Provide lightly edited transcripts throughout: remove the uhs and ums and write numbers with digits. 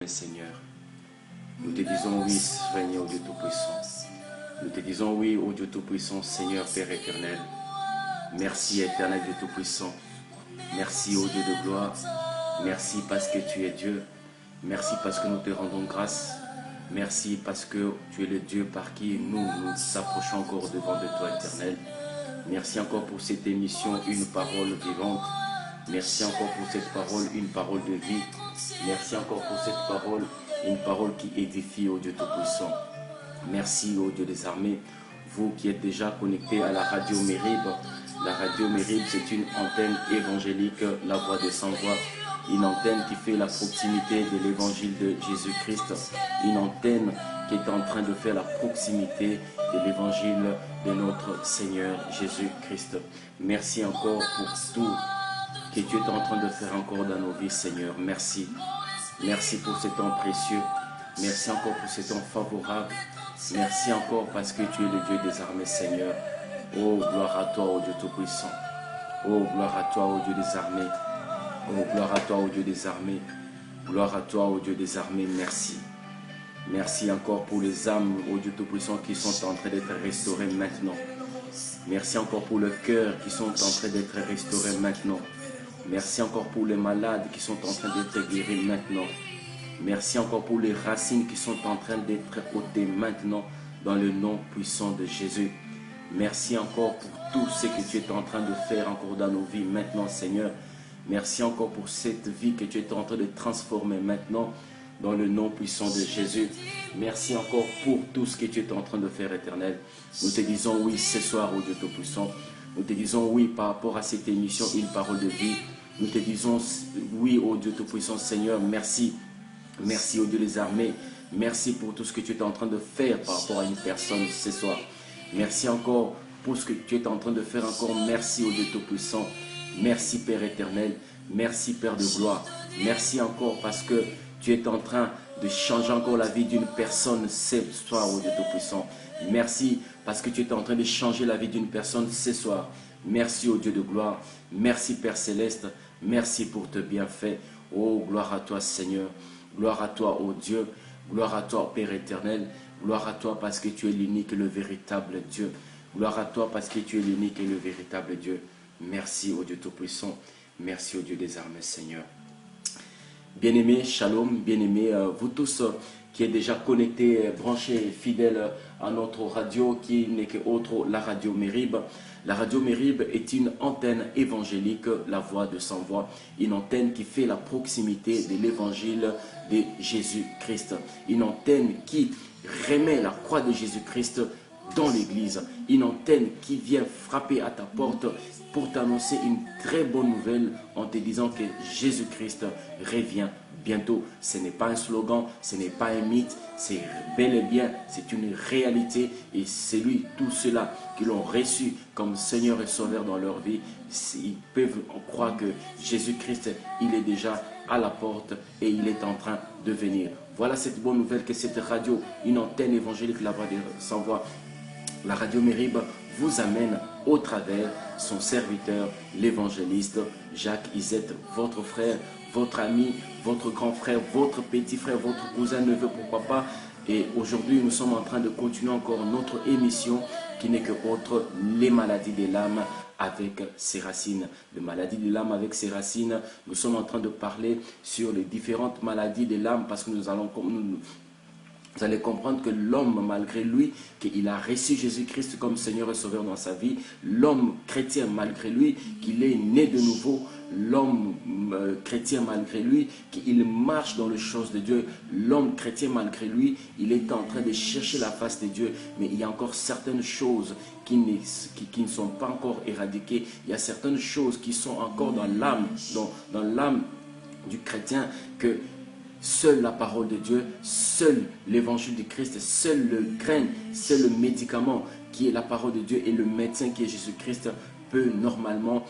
Seigneur, nous te disons oui, Seigneur, Dieu Tout-Puissant. Nous te disons oui, ô Dieu Tout-Puissant, Seigneur, Père éternel. Merci, éternel Dieu Tout-Puissant. Merci, ô Dieu de gloire. Merci parce que tu es Dieu. Merci parce que nous te rendons grâce. Merci parce que tu es le Dieu par qui nous nous approchons encore devant de toi, éternel. Merci encore pour cette émission, une parole vivante. Merci encore pour cette parole, une parole de vie. Merci encore pour cette parole, une parole qui édifie, ô Dieu Tout-Puissant. Merci, ô Dieu des armées, vous qui êtes déjà connectés à la radio Mérib. La radio Mérib, c'est une antenne évangélique, la voix de sans voix. Une antenne qui fait la proximité de l'évangile de Jésus-Christ. Une antenne qui est en train de faire la proximité de l'évangile de notre Seigneur Jésus-Christ. Merci encore pour tout que tu es en train de faire encore dans nos vies, Seigneur. Merci. Merci pour ce temps précieux. Merci encore pour ce temps favorable. Merci encore parce que tu es le Dieu des armées, Seigneur. Oh, gloire à toi, ô Dieu Tout-Puissant. Oh, gloire à toi, ô Dieu des armées. Oh, gloire à toi, ô Dieu des armées. Gloire à toi, ô Dieu des armées. Merci. Merci encore pour les âmes, ô Dieu Tout-Puissant, qui sont en train d'être restaurées maintenant. Merci encore pour le cœur qui sont en train d'être restaurés maintenant. Merci encore pour les malades qui sont en train d'être guéris maintenant. Merci encore pour les racines qui sont en train d'être ôtées maintenant dans le nom puissant de Jésus. Merci encore pour tout ce que tu es en train de faire encore dans nos vies maintenant, Seigneur. Merci encore pour cette vie que tu es en train de transformer maintenant dans le nom puissant de Jésus. Merci encore pour tout ce que tu es en train de faire, éternel. Nous te disons oui ce soir, ô Dieu Tout-Puissant. Nous te disons oui par rapport à cette émission, une parole de vie. Nous te disons oui, ô Dieu Tout-Puissant, Seigneur, merci. Merci, ô Dieu des armées. Merci pour tout ce que tu es en train de faire par rapport à une personne ce soir. Merci encore pour ce que tu es en train de faire encore. Merci, ô Dieu Tout-Puissant. Merci, Père éternel. Merci, Père de gloire. Merci encore parce que tu es en train de changer encore la vie d'une personne ce soir, ô Dieu Tout-Puissant. Merci parce que tu es en train de changer la vie d'une personne ce soir. Merci, ô Dieu de gloire. Merci, Père céleste. Merci pour tes bienfaits. Oh, gloire à toi, Seigneur. Gloire à toi, ô Dieu. Gloire à toi, Père éternel. Gloire à toi parce que tu es l'unique et le véritable Dieu. Gloire à toi parce que tu es l'unique et le véritable Dieu. Merci, ô Dieu Tout-Puissant. Merci, ô Dieu des armées, Seigneur. Bien-aimés, shalom, bien-aimés, vous tous qui êtes déjà connectés, branchés, fidèles à notre radio qui n'est que autre, la radio Mérib. La radio Mérib est une antenne évangélique, la voix de sans voix, une antenne qui fait la proximité de l'évangile de Jésus-Christ. Une antenne qui remet la croix de Jésus-Christ dans l'église. Une antenne qui vient frapper à ta porte pour t'annoncer une très bonne nouvelle en te disant que Jésus-Christ revient bientôt. Ce n'est pas un slogan, ce n'est pas un mythe, c'est bel et bien, c'est une réalité. Et c'est lui, tous ceux-là qui l'ont reçu comme Seigneur et Sauveur dans leur vie, ils peuvent croire que Jésus-Christ, il est déjà à la porte et il est en train de venir. Voilà cette bonne nouvelle que cette radio, une antenne évangélique, la voix sans voix, la radio Mérib vous amène au travers son serviteur, l'évangéliste Jacques Isette, votre frère, votre ami, votre grand frère, votre petit frère, votre cousin, neveu, pourquoi pas. Et aujourd'hui, nous sommes en train de continuer encore notre émission qui n'est que autre, les maladies de l'âme avec ses racines. Les maladies de l'âme avec ses racines, nous sommes en train de parler sur les différentes maladies de l'âme parce que vous allez comprendre que l'homme, malgré lui, qu'il a reçu Jésus-Christ comme Seigneur et Sauveur dans sa vie, l'homme chrétien, malgré lui, qu'il est né de nouveau, l'homme chrétien, malgré lui, qu'il marche dans les choses de Dieu, l'homme chrétien, malgré lui, il est en train de chercher la face de Dieu, mais il y a encore certaines choses qui ne sont pas encore éradiquées, il y a certaines choses qui sont encore dans l'âme, dans l'âme du chrétien, que seule la parole de Dieu, seul l'évangile du Christ, seul le grain, seul le médicament qui est la parole de Dieu et le médecin qui est Jésus-Christ peut normalement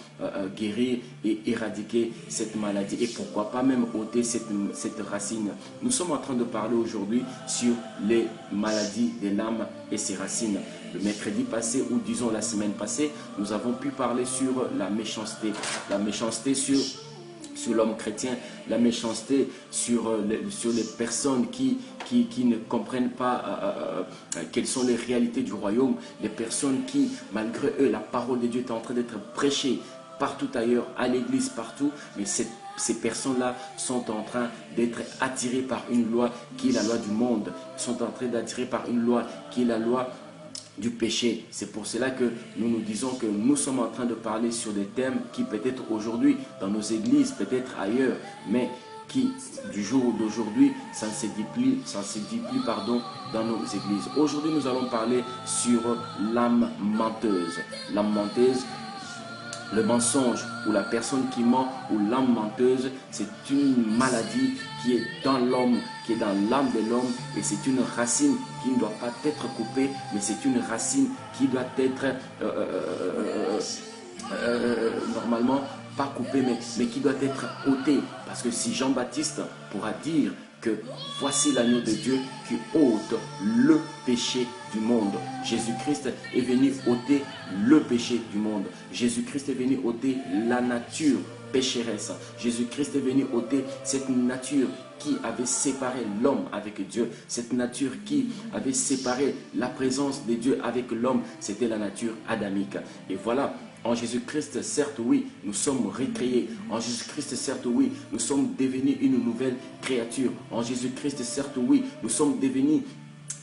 guérir et éradiquer cette maladie. Et pourquoi pas même ôter cette racine. Nous sommes en train de parler aujourd'hui sur les maladies de l'âme et ses racines. Le mercredi passé, ou disons la semaine passée, nous avons pu parler sur la méchanceté. La méchanceté sur sur l'homme chrétien, la méchanceté sur les personnes qui ne comprennent pas quelles sont les réalités du royaume, les personnes qui, malgré eux, la parole de Dieu est en train d'être prêchée partout ailleurs, à l'église, partout, mais ces personnes-là sont en train d'être attirées par une loi qui est la loi du monde, sont en train d'attirer par une loi qui est la loi du péché. C'est pour cela que nous disons que nous sommes en train de parler sur des thèmes qui peut-être aujourd'hui dans nos églises, peut-être ailleurs, mais qui du jour d'aujourd'hui, ça ne se dit plus, dans nos églises. Aujourd'hui, nous allons parler sur l'âme menteuse. L'âme menteuse, le mensonge ou la personne qui ment ou l'âme menteuse, c'est une maladie qui est dans l'homme, qui est dans l'âme de l'homme, et c'est une racine qui ne doit pas être coupée, mais c'est une racine qui doit être normalement pas coupée, mais qui doit être ôtée. Parce que si Jean-Baptiste pourra dire que voici l'agneau de Dieu qui ôte le péché du monde. Jésus-Christ est venu ôter le péché du monde. Jésus-Christ est venu ôter la nature pécheresse. Jésus-Christ est venu ôter cette nature qui avait séparé l'homme avec Dieu. Cette nature qui avait séparé la présence de Dieu avec l'homme, c'était la nature adamique. Et voilà, en Jésus-Christ, certes, oui, nous sommes recréés. En Jésus-Christ, certes, oui, nous sommes devenus une nouvelle créature. En Jésus-Christ, certes, oui, nous sommes devenus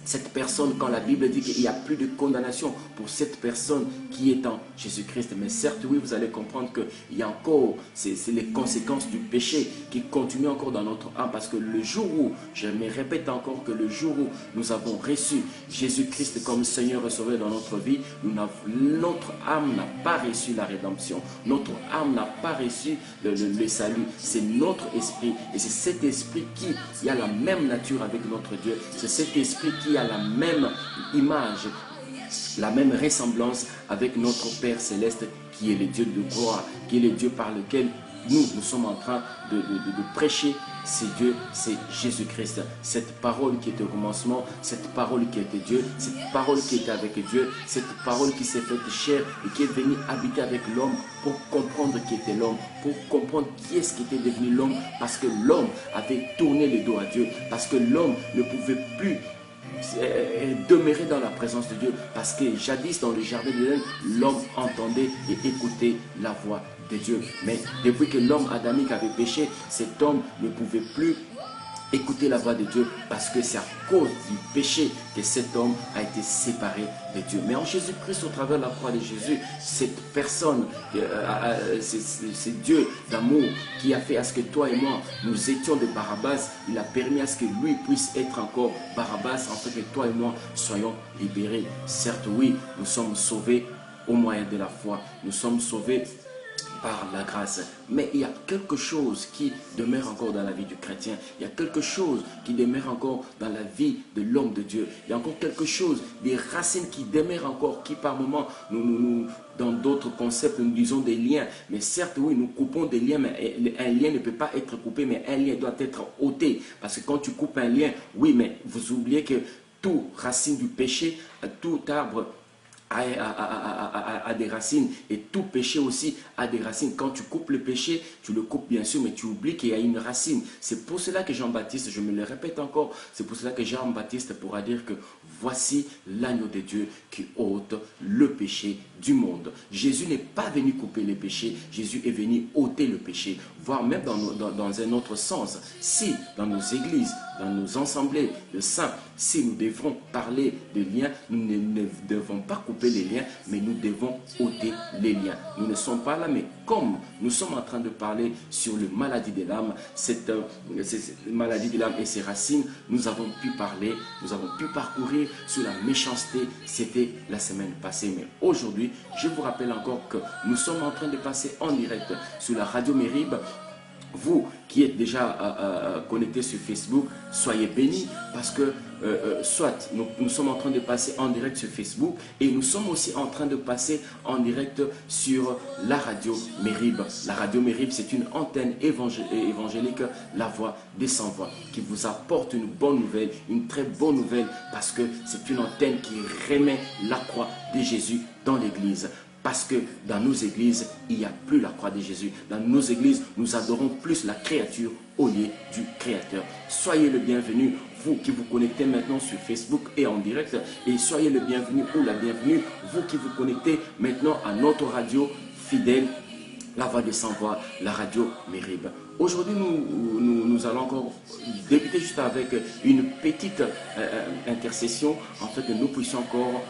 cette personne, quand la Bible dit qu'il n'y a plus de condamnation pour cette personne qui est en Jésus-Christ. Mais certes, oui, vous allez comprendre qu'il y a encore, c'est les conséquences du péché qui continuent encore dans notre âme. Parce que le jour où, je me répète encore que le jour où nous avons reçu Jésus-Christ comme Seigneur et Sauveur dans notre vie, notre âme n'a pas reçu la rédemption. Notre âme n'a pas reçu le salut. C'est notre esprit. Et c'est cet esprit qui a la même nature avec notre Dieu. C'est cet esprit qui a la même image, la même ressemblance avec notre Père Céleste qui est le Dieu de gloire, qui est le Dieu par lequel nous sommes en train de prêcher. C'est Dieu, c'est Jésus-Christ. Cette parole qui était au commencement, cette parole qui était Dieu, cette parole qui était avec Dieu, cette parole qui s'est faite chair et qui est venue habiter avec l'homme pour comprendre qui était l'homme, pour comprendre qui est-ce qui était devenu l'homme, parce que l'homme avait tourné le dos à Dieu, parce que l'homme ne pouvait plus demeurer dans la présence de Dieu, parce que jadis dans le jardin d'Éden, l'homme entendait et écoutait la voix de Dieu. Mais depuis que l'homme adamique avait péché, cet homme ne pouvait plus écouter la voix de Dieu, parce que c'est à cause du péché que cet homme a été séparé de Dieu. Mais en Jésus-Christ, au travers de la croix de Jésus, cette personne, c'est Dieu d'amour qui a fait à ce que toi et moi, nous étions de Barabbas. Il a permis à ce que lui puisse être encore Barabbas, en fait que toi et moi soyons libérés. Certes, oui, nous sommes sauvés au moyen de la foi. Nous sommes sauvés par la grâce. Mais il y a quelque chose qui demeure encore dans la vie du chrétien. Il y a quelque chose qui demeure encore dans la vie de l'homme de Dieu. Il y a encore quelque chose, des racines qui demeurent encore, qui par moments, dans d'autres concepts, nous disons des liens. Mais certes, oui, nous coupons des liens, mais un lien ne peut pas être coupé, mais un lien doit être ôté. Parce que quand tu coupes un lien, oui, mais vous oubliez que toute racine du péché, tout arbre a des racines, et tout péché aussi a des racines. Quand tu coupes le péché, tu le coupes bien sûr, mais tu oublies qu'il y a une racine. C'est pour cela que Jean-Baptiste, je me le répète encore, c'est pour cela que Jean-Baptiste pourra dire que voici l'agneau de Dieu qui ôte le péché du monde. Jésus n'est pas venu couper les péchés, Jésus est venu ôter le péché, voire même dans un autre sens. Si dans nos églises, dans nos assemblées de saints, si nous devons parler de liens, nous ne devons pas couper les liens, mais nous devons ôter les liens. Nous ne sommes pas là, mais comme nous sommes en train de parler sur la maladie de l'âme, cette maladie de l'âme et ses racines, nous avons pu parler, nous avons pu parcourir sur la méchanceté, c'était la semaine passée. Mais aujourd'hui, je vous rappelle encore que nous sommes en train de passer en direct sur la radio Mérib. Vous qui êtes déjà connectés sur Facebook, soyez bénis, parce que soit nous sommes en train de passer en direct sur Facebook, et nous sommes aussi en train de passer en direct sur la radio Mérib. La radio Mérib, c'est une antenne évangélique, la voix des sans-voix, qui vous apporte une bonne nouvelle, une très bonne nouvelle, parce que c'est une antenne qui remet la croix de Jésus dans l'église. Parce que dans nos églises, il n'y a plus la croix de Jésus. Dans nos églises, nous adorons plus la créature au lieu du Créateur. Soyez le bienvenu, vous qui vous connectez maintenant sur Facebook et en direct. Et soyez le bienvenu ou la bienvenue, vous qui vous connectez maintenant à notre radio fidèle, la voix des sans voix, la radio Mérib. Aujourd'hui, nous allons encore débuter juste avec une petite intercession, en fait, que nous puissions encore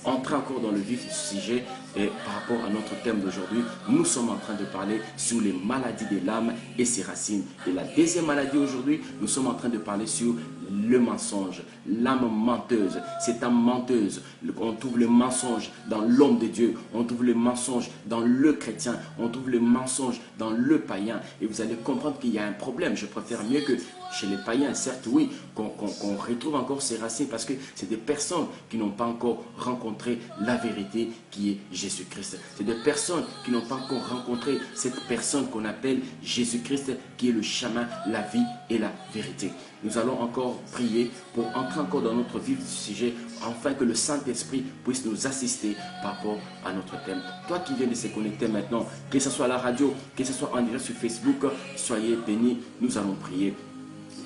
entrer encore dans le vif du sujet. Et par rapport à notre thème d'aujourd'hui, nous sommes en train de parler sur les maladies de l'âme et ses racines. Et la deuxième maladie aujourd'hui, nous sommes en train de parler sur le mensonge, l'âme menteuse. Cette âme menteuse, on trouve le mensonge dans l'homme de Dieu, on trouve le mensonge dans le chrétien, on trouve le mensonge dans le païen. Et vous allez comprendre qu'il y a un problème. Je préfère mieux que chez les païens, certes oui, qu'on retrouve encore ces racines parce que c'est des personnes qui n'ont pas encore rencontré la vérité qui est Jésus-Christ. C'est des personnes qui n'ont pas encore rencontré cette personne qu'on appelle Jésus-Christ qui est le chemin, la vie et la vérité. Nous allons encore prier pour entrer encore dans notre vif du sujet afin que le Saint-Esprit puisse nous assister par rapport à notre thème. Toi qui viens de se connecter maintenant, que ce soit à la radio, que ce soit en direct sur Facebook, soyez bénis, nous allons prier.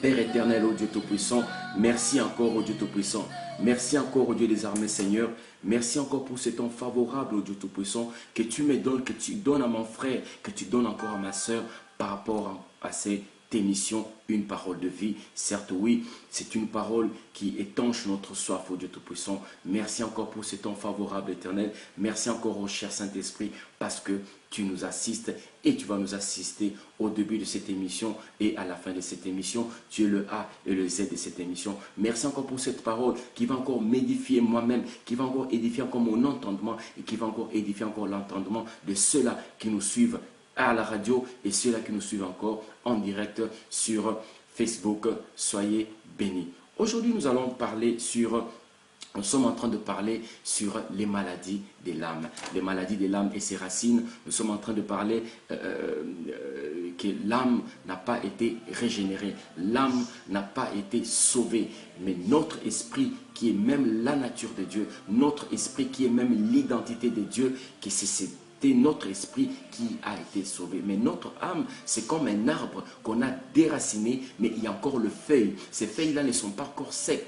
Père éternel, ô Dieu Tout-Puissant, merci encore, ô Dieu Tout-Puissant. Merci encore, ô Dieu des armées, Seigneur. Merci encore pour ce temps favorable, ô Dieu Tout-Puissant, que tu me donnes, que tu donnes à mon frère, que tu donnes encore à ma soeur par rapport à cette émission, une parole de vie. Certes, oui, c'est une parole qui étanche notre soif, ô Dieu Tout-Puissant. Merci encore pour ce temps favorable, éternel. Merci encore, ô cher Saint-Esprit, parce que tu nous assistes et tu vas nous assister au début de cette émission et à la fin de cette émission. Tu es le A et le Z de cette émission. Merci encore pour cette parole qui va encore m'édifier moi-même, qui va encore édifier encore mon entendement et qui va encore édifier encore l'entendement de ceux-là qui nous suivent à la radio et ceux-là qui nous suivent encore en direct sur Facebook. Soyez bénis. Aujourd'hui, nous allons parler sur... Nous sommes en train de parler sur les maladies de l'âme. Les maladies de l'âme et ses racines. Nous sommes en train de parler que l'âme n'a pas été régénérée. L'âme n'a pas été sauvée. Mais notre esprit, qui est même la nature de Dieu, notre esprit qui est même l'identité de Dieu, que c'est notre esprit qui a été sauvé. Mais notre âme, c'est comme un arbre qu'on a déraciné, mais il y a encore le feuille. Ces feuilles-là ne sont pas encore secs.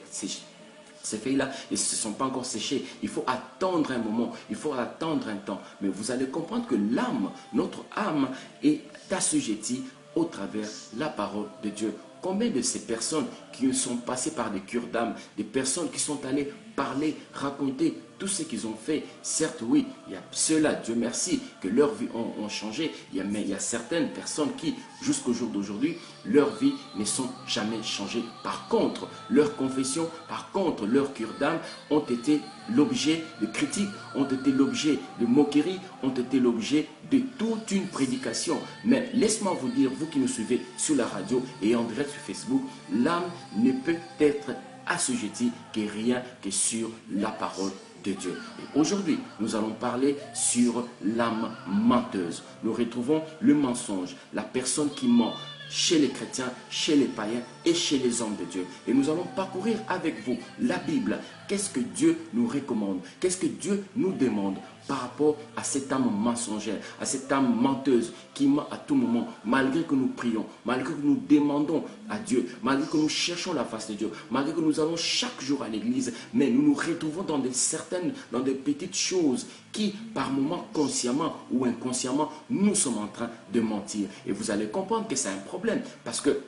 Ces feuilles-là ne se sont pas encore séchées. Il faut attendre un moment, il faut attendre un temps. Mais vous allez comprendre que l'âme, notre âme, est assujettie au travers de la parole de Dieu. Combien de ces personnes qui sont passées par des cures d'âme, des personnes qui sont allées parler, raconter tout ce qu'ils ont fait. Certes, oui, il y a ceux-là, Dieu merci, que leur vie ont changé. Mais il y a certaines personnes qui, jusqu'au jour d'aujourd'hui, leur vie ne sont jamais changées. Par contre, leur confession, par contre, leur cure d'âme ont été l'objet de critiques, ont été l'objet de moqueries, ont été l'objet de toute une prédication. Mais laisse-moi vous dire, vous qui nous suivez sur la radio et en direct sur Facebook, l'âme ne peut être assujettie que rien que sur la parole de Dieu. Et aujourd'hui, nous allons parler sur l'âme menteuse. Nous retrouvons le mensonge, la personne qui ment chez les chrétiens, chez les païens et chez les hommes de Dieu. Et nous allons parcourir avec vous la Bible. Qu'est-ce que Dieu nous recommande? Qu'est-ce que Dieu nous demande par rapport à cette âme mensongère, à cette âme menteuse qui ment à tout moment, malgré que nous prions, malgré que nous demandons à Dieu, malgré que nous cherchons la face de Dieu, malgré que nous allons chaque jour à l'église, mais nous nous retrouvons dans des petites choses qui, par moments, consciemment ou inconsciemment, nous sommes en train de mentir. Et vous allez comprendre que c'est un problème, parce que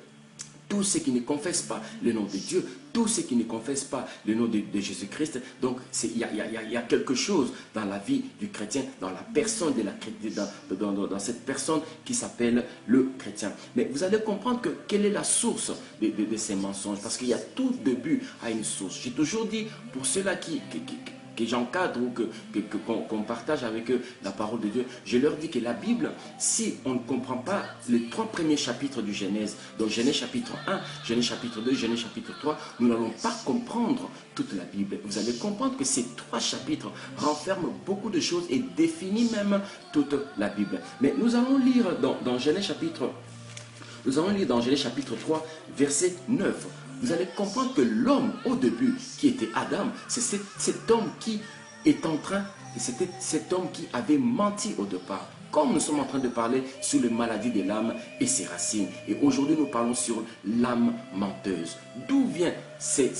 tous ceux qui ne confessent pas le nom de Dieu, tous ceux qui ne confessent pas le nom de Jésus-Christ, donc il y a quelque chose dans la vie du chrétien, dans la personne dans cette personne qui s'appelle le chrétien. Mais vous allez comprendre que quelle est la source de ces mensonges, parce qu'il y a tout début à une source. J'ai toujours dit, pour ceux-là que j'encadre ou qu'on partage avec eux la parole de Dieu, je leur dis que la Bible, si on ne comprend pas les 3 premiers chapitres du Genèse, donc Genèse chapitre 1, Genèse chapitre 2, Genèse chapitre 3, nous n'allons pas comprendre toute la Bible. Vous allez comprendre que ces 3 chapitres renferment beaucoup de choses et définissent même toute la Bible. Mais nous allons lire dans Genèse chapitre 3, verset 9. Vous allez comprendre que l'homme, au début, qui était Adam, c'est cet homme qui est en train, c'était cet homme qui avait menti au départ. Comme nous sommes en train de parler sur les maladies de l'âme et ses racines. Et aujourd'hui, nous parlons sur l'âme menteuse. D'où vient cette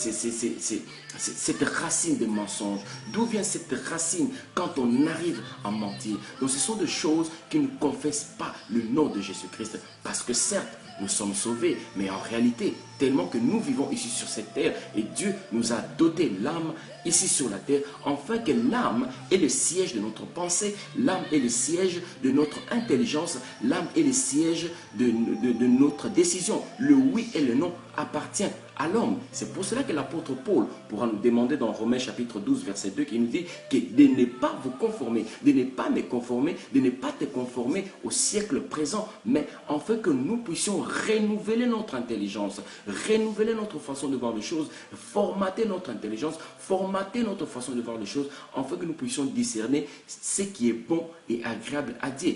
racine de mensonge? D'où vient cette racine quand on arrive à mentir? Donc ce sont des choses qui ne confessent pas le nom de Jésus-Christ. Parce que certes, nous sommes sauvés, mais en réalité, tellement que nous vivons ici sur cette terre et Dieu nous a doté l'âme ici sur la terre, afin que l'âme est le siège de notre pensée, l'âme est le siège de notre intelligence, l'âme est le siège de notre décision. Le oui et le non appartient à l'homme. C'est pour cela que l'apôtre Paul pourra nous demander dans Romains chapitre 12 verset 2 qui nous dit que de ne pas vous conformer, de ne pas me conformer, de ne pas te conformer au siècle présent, mais afin que nous puissions renouveler notre intelligence, renouveler notre façon de voir les choses, formater notre intelligence, formater notre façon de voir les choses, afin que nous puissions discerner ce qui est bon et agréable à Dieu.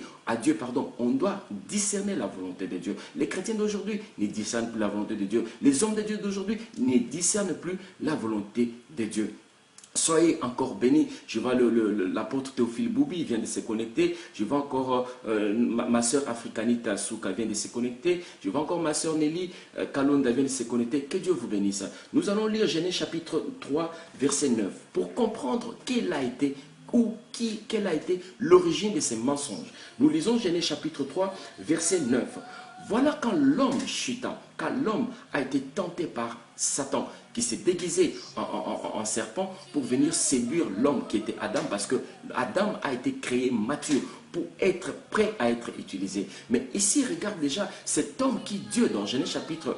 On doit discerner la volonté de Dieu. Les chrétiens d'aujourd'hui ne discernent plus la volonté de Dieu. Les hommes de Dieu d'aujourd'hui ne discernent plus la volonté de Dieu. Soyez encore bénis. Je vois l'apôtre Théophile Boubi vient de se connecter. Je vois encore ma soeur Africanita Souka vient de se connecter. Je vois encore ma soeur Nelly Kalonda vient de se connecter. Que Dieu vous bénisse. Nous allons lire Genèse chapitre 3 verset 9 pour comprendre quelle a été l'origine de ces mensonges. Nous lisons Genèse chapitre 3 verset 9. Voilà quand l'homme chuta, quand l'homme a été tenté par Satan, qui s'est déguisé en serpent pour venir séduire l'homme qui était Adam, parce que Adam a été créé mature pour être prêt à être utilisé. Mais ici, regarde déjà cet homme qui Dieu, dans Genèse chapitre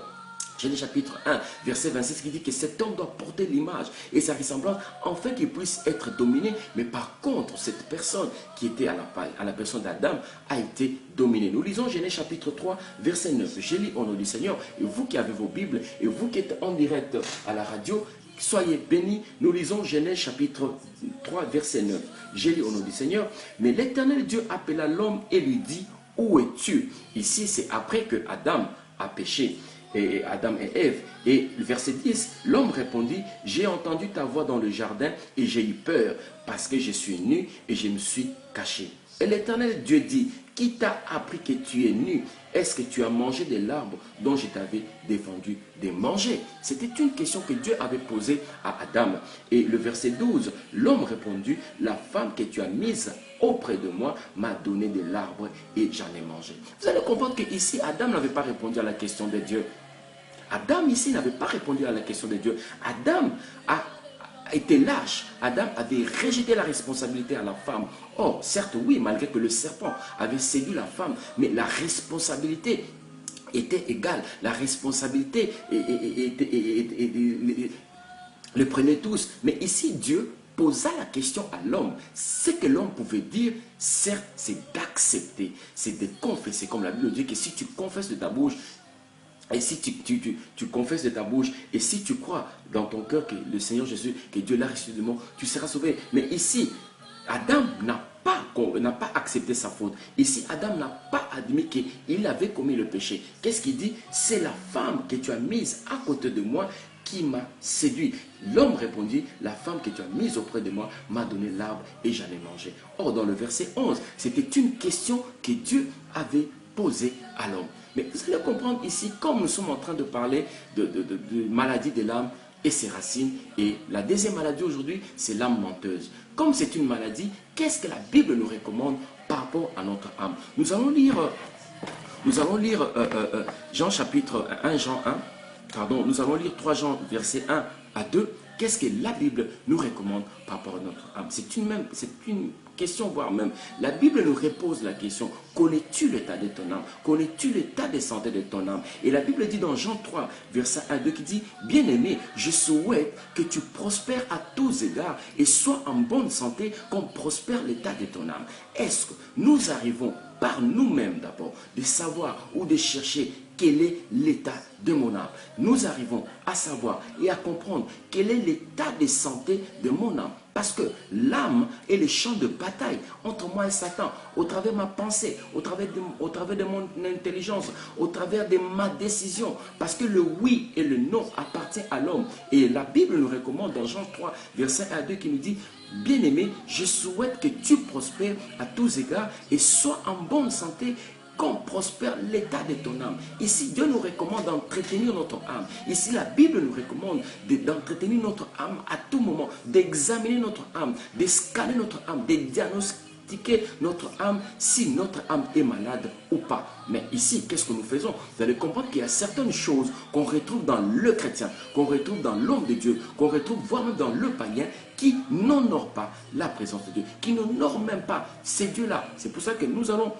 1, verset 26, qui dit que cet homme doit porter l'image et sa ressemblance afin qu'il puisse être dominé. Mais par contre, cette personne qui était à la personne d'Adam a été dominée. Nous lisons Genèse chapitre 3, verset 9. Je lis au nom du Seigneur. Et vous qui avez vos Bibles et vous qui êtes en direct à la radio, soyez bénis. Nous lisons Genèse chapitre 3, verset 9. Je lis au nom du Seigneur. Mais l'Éternel Dieu appela l'homme et lui dit, où es-tu? Ici, c'est après que Adam a péché. Et Adam et Ève. Et le verset 10, l'homme répondit, j'ai entendu ta voix dans le jardin et j'ai eu peur parce que je suis nu et je me suis caché. Et l'Éternel Dieu dit, qui t'a appris que tu es nu? Est-ce que tu as mangé de l'arbre dont je t'avais défendu de manger? C'était une question que Dieu avait posée à Adam. Et le verset 12, l'homme répondit, la femme que tu as mise auprès de moi m'a donné de l'arbre et j'en ai mangé. Vous allez comprendre qu'ici, Adam n'avait pas répondu à la question de Dieu. Adam ici n'avait pas répondu à la question de Dieu. Adam a été lâche. Adam avait rejeté la responsabilité à la femme. Or, certes oui, malgré que le serpent avait séduit la femme, mais la responsabilité était égale. La responsabilité le prenait tous. Mais ici, Dieu posa la question à l'homme. Ce que l'homme pouvait dire, certes, c'est d'accepter, c'est de confesser. Comme la Bible dit que si tu confesses de ta bouche, et si tu confesses de ta bouche, et si tu crois dans ton cœur que le Seigneur Jésus, que Dieu l'a ressuscité de mort, tu seras sauvé. Mais ici, Adam n'a pas accepté sa faute. Ici, Adam n'a pas admis qu'il avait commis le péché. Qu'est-ce qu'il dit? C'est la femme que tu as mise à côté de moi qui m'a séduit. L'homme répondit, la femme que tu as mise auprès de moi m'a donné l'arbre et j'en ai mangé. Or, dans le verset 11, c'était une question que Dieu avait posée à l'homme. Mais vous allez comprendre ici, comme nous sommes en train de parler de maladie de l'âme et ses racines, et la deuxième maladie aujourd'hui, c'est l'âme menteuse. Comme c'est une maladie, qu'est-ce que la Bible nous recommande par rapport à notre âme? Nous allons lire Jean chapitre 1, Jean 1, pardon, nous allons lire 3 Jean verset 1 à 2. Qu'est-ce que la Bible nous recommande par rapport à notre âme? C'est une question, voire même, la Bible nous repose la question, connais-tu l'état de ton âme? Connais-tu l'état de santé de ton âme? Et la Bible dit dans Jean 3, verset 1 2, qui dit, bien-aimé, je souhaite que tu prospères à tous égards et sois en bonne santé comme prospère l'état de ton âme. Est-ce que nous arrivons par nous-mêmes d'abord de savoir ou de chercher quel est l'état de mon âme? Nous arrivons à savoir et à comprendre quel est l'état de santé de mon âme. Parce que l'âme est le champ de bataille entre moi et Satan, au travers de ma pensée, au travers de mon intelligence, au travers de ma décision. Parce que le oui et le non appartiennent à l'homme. Et la Bible nous recommande dans Jean 3, verset 1 à 2, qui nous dit: bien-aimé, je souhaite que tu prospères à tous égards et sois en bonne santé, qu'on prospère l'état de ton âme. Ici, Dieu nous recommande d'entretenir notre âme. Ici, la Bible nous recommande d'entretenir notre âme à tout moment, d'examiner notre âme, de scanner notre âme, de diagnostiquer notre âme, si notre âme est malade ou pas. Mais ici, qu'est-ce que nous faisons? Vous allez comprendre qu'il y a certaines choses qu'on retrouve dans le chrétien, qu'on retrouve dans l'homme de Dieu, qu'on retrouve voire même dans le païen, qui n'honorent pas la présence de Dieu, qui n'honorent même pas ces dieux-là. C'est pour ça que nous allons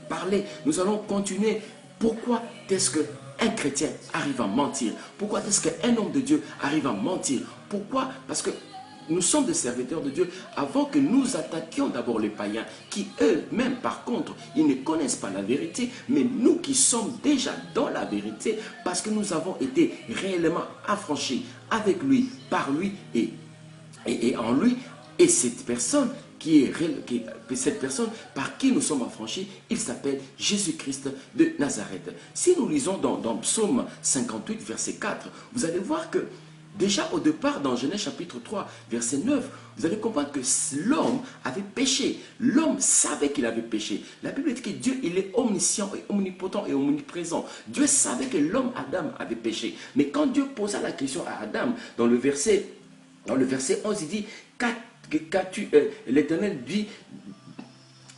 parler, nous allons continuer. Pourquoi est-ce qu'un chrétien arrive à mentir? Pourquoi est-ce qu'un homme de Dieu arrive à mentir? Pourquoi? Parce que nous sommes des serviteurs de Dieu avant que nous attaquions d'abord les païens qui eux-mêmes par contre, ils ne connaissent pas la vérité, mais nous qui sommes déjà dans la vérité parce que nous avons été réellement affranchis avec lui, par lui et en lui. Et cette personne cette personne par qui nous sommes affranchis, il s'appelle Jésus-Christ de Nazareth. Si nous lisons dans Psaume 58, verset 4, vous allez voir que déjà au départ, dans Genèse chapitre 3, verset 9, vous allez comprendre que l'homme avait péché. L'homme savait qu'il avait péché. La Bible dit que Dieu, il est omniscient, et omnipotent et omniprésent. Dieu savait que l'homme Adam avait péché. Mais quand Dieu posa la question à Adam, dans le verset 11, il dit: l'Éternel dit,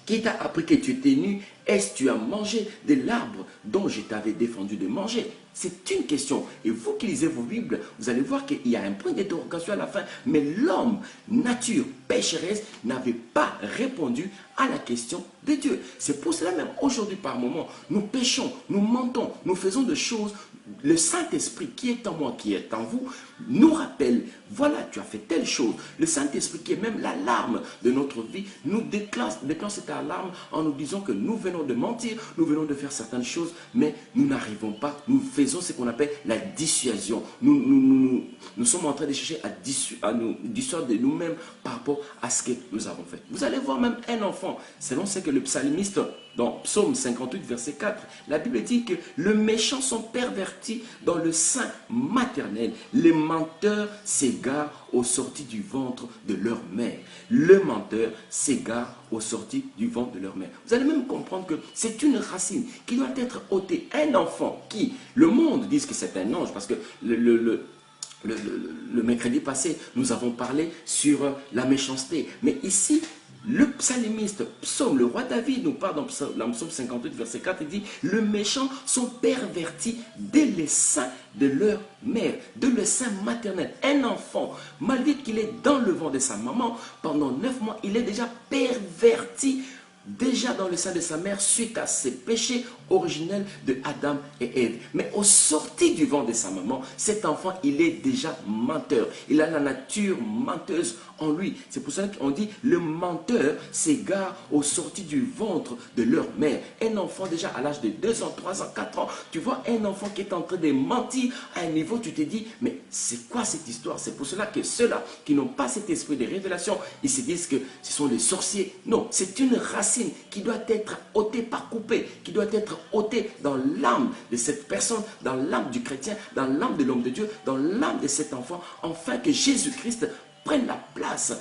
qui t'a appris que tu étais nu? Est-ce que tu as mangé de l'arbre dont je t'avais défendu de manger? C'est une question. Et vous qui lisez vos Bibles, vous allez voir qu'il y a un point d'interrogation à la fin. Mais l'homme, nature pécheresse, n'avait pas répondu à la question de Dieu. C'est pour cela même aujourd'hui par moment, nous péchons, nous mentons, nous faisons des choses. Le Saint-Esprit qui est en moi, qui est en vous, nous rappelle: voilà, tu as fait telle chose. Le Saint-Esprit qui est même l'alarme de notre vie, nous déclenche cette alarme en nous disant que nous venons de mentir, nous venons de faire certaines choses, mais nous n'arrivons pas, nous faisons ce qu'on appelle la dissuasion. Nous sommes en train de chercher à nous dissuader de nous-mêmes par rapport à ce que nous avons fait. Vous allez voir même un enfant, selon ce que le psalmiste, dans Psaume 58, verset 4, la Bible dit que le méchant sont pervertis dans le sein maternel. Les menteurs s'égarent aux sorties du ventre de leur mère. Le menteur s'égare aux sorties du ventre de leur mère. Vous allez même comprendre que c'est une racine qui doit être ôtée. Un enfant qui, le monde dit que c'est un ange, parce que le mercredi passé, nous avons parlé sur la méchanceté. Mais ici, le psalmiste, Psaume, le roi David nous parle dans Psaume 58, verset 4, il dit: les méchants sont pervertis dès les seins de leur mère, de le sein maternel. Un enfant, malgré qu'il est dans le ventre de sa maman, pendant 9 mois, il est déjà perverti, déjà dans le sein de sa mère, suite à ses péchés originels de Adam et Ève. Mais au sorti du ventre de sa maman, cet enfant, il est déjà menteur. Il a la nature menteuse en lui. C'est pour ça qu'on dit: le menteur s'égare au sorti du ventre de leur mère. Un enfant déjà à l'âge de 2 ans, 3 ans, 4 ans, tu vois un enfant qui est en train de mentir à un niveau, tu te dis: mais c'est quoi cette histoire? C'est pour cela que ceux-là qui n'ont pas cet esprit de révélation, ils se disent que ce sont les sorciers. Non, c'est une racine qui doit être ôtée, pas coupée, qui doit être ôtée dans l'âme de cette personne, dans l'âme du chrétien, dans l'âme de l'homme de Dieu, dans l'âme de cet enfant, afin que Jésus-Christ prenne la place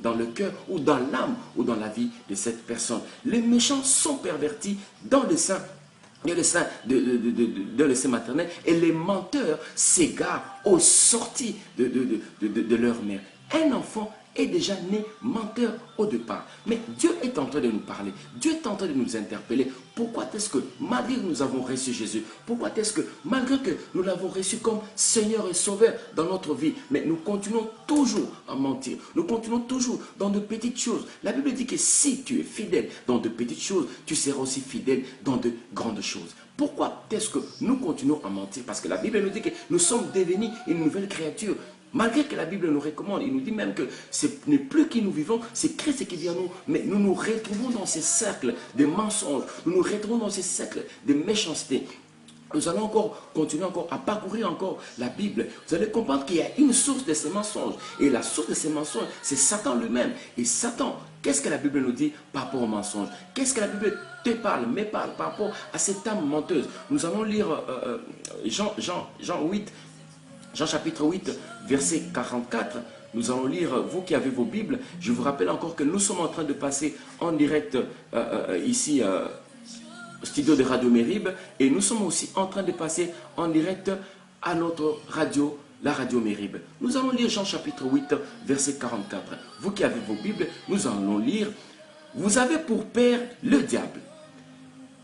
dans le cœur ou dans l'âme ou dans la vie de cette personne. Les méchants sont pervertis dans le sein de le sein maternel, et les menteurs s'égarent aux sorties de leur mère. Un enfant est déjà né menteur au départ. Mais Dieu est en train de nous parler. Dieu est en train de nous interpeller. Pourquoi est-ce que, malgré que nous avons reçu Jésus, pourquoi est-ce que, malgré que nous l'avons reçu comme Seigneur et Sauveur dans notre vie, mais nous continuons toujours à mentir. Nous continuons toujours dans de petites choses. La Bible dit que si tu es fidèle dans de petites choses, tu seras aussi fidèle dans de grandes choses. Pourquoi est-ce que nous continuons à mentir? Parce que la Bible nous dit que nous sommes devenus une nouvelle créature. Malgré que la Bible nous recommande, il nous dit même que ce n'est plus qui nous vivons, c'est Christ qui vit en nous. Mais nous nous retrouvons dans ces cercles de mensonges, nous nous retrouvons dans ces cercles de méchanceté. nous allons encore continuer encore à parcourir encore la Bible. Vous allez comprendre qu'il y a une source de ces mensonges. Et la source de ces mensonges, c'est Satan lui-même. Et Satan, qu'est-ce que la Bible nous dit par rapport aux mensonges? Qu'est-ce que la Bible te parle, me parle par rapport à cette âme menteuse? Nous allons lire Jean chapitre 8, verset 44. Nous allons lire, vous qui avez vos Bibles, je vous rappelle encore que nous sommes en train de passer en direct ici studio de Radio Mérib, et nous sommes aussi en train de passer en direct à notre radio, la Radio Mérib. Nous allons lire Jean chapitre 8, verset 44. Vous qui avez vos Bibles, nous allons lire: vous avez pour père le diable,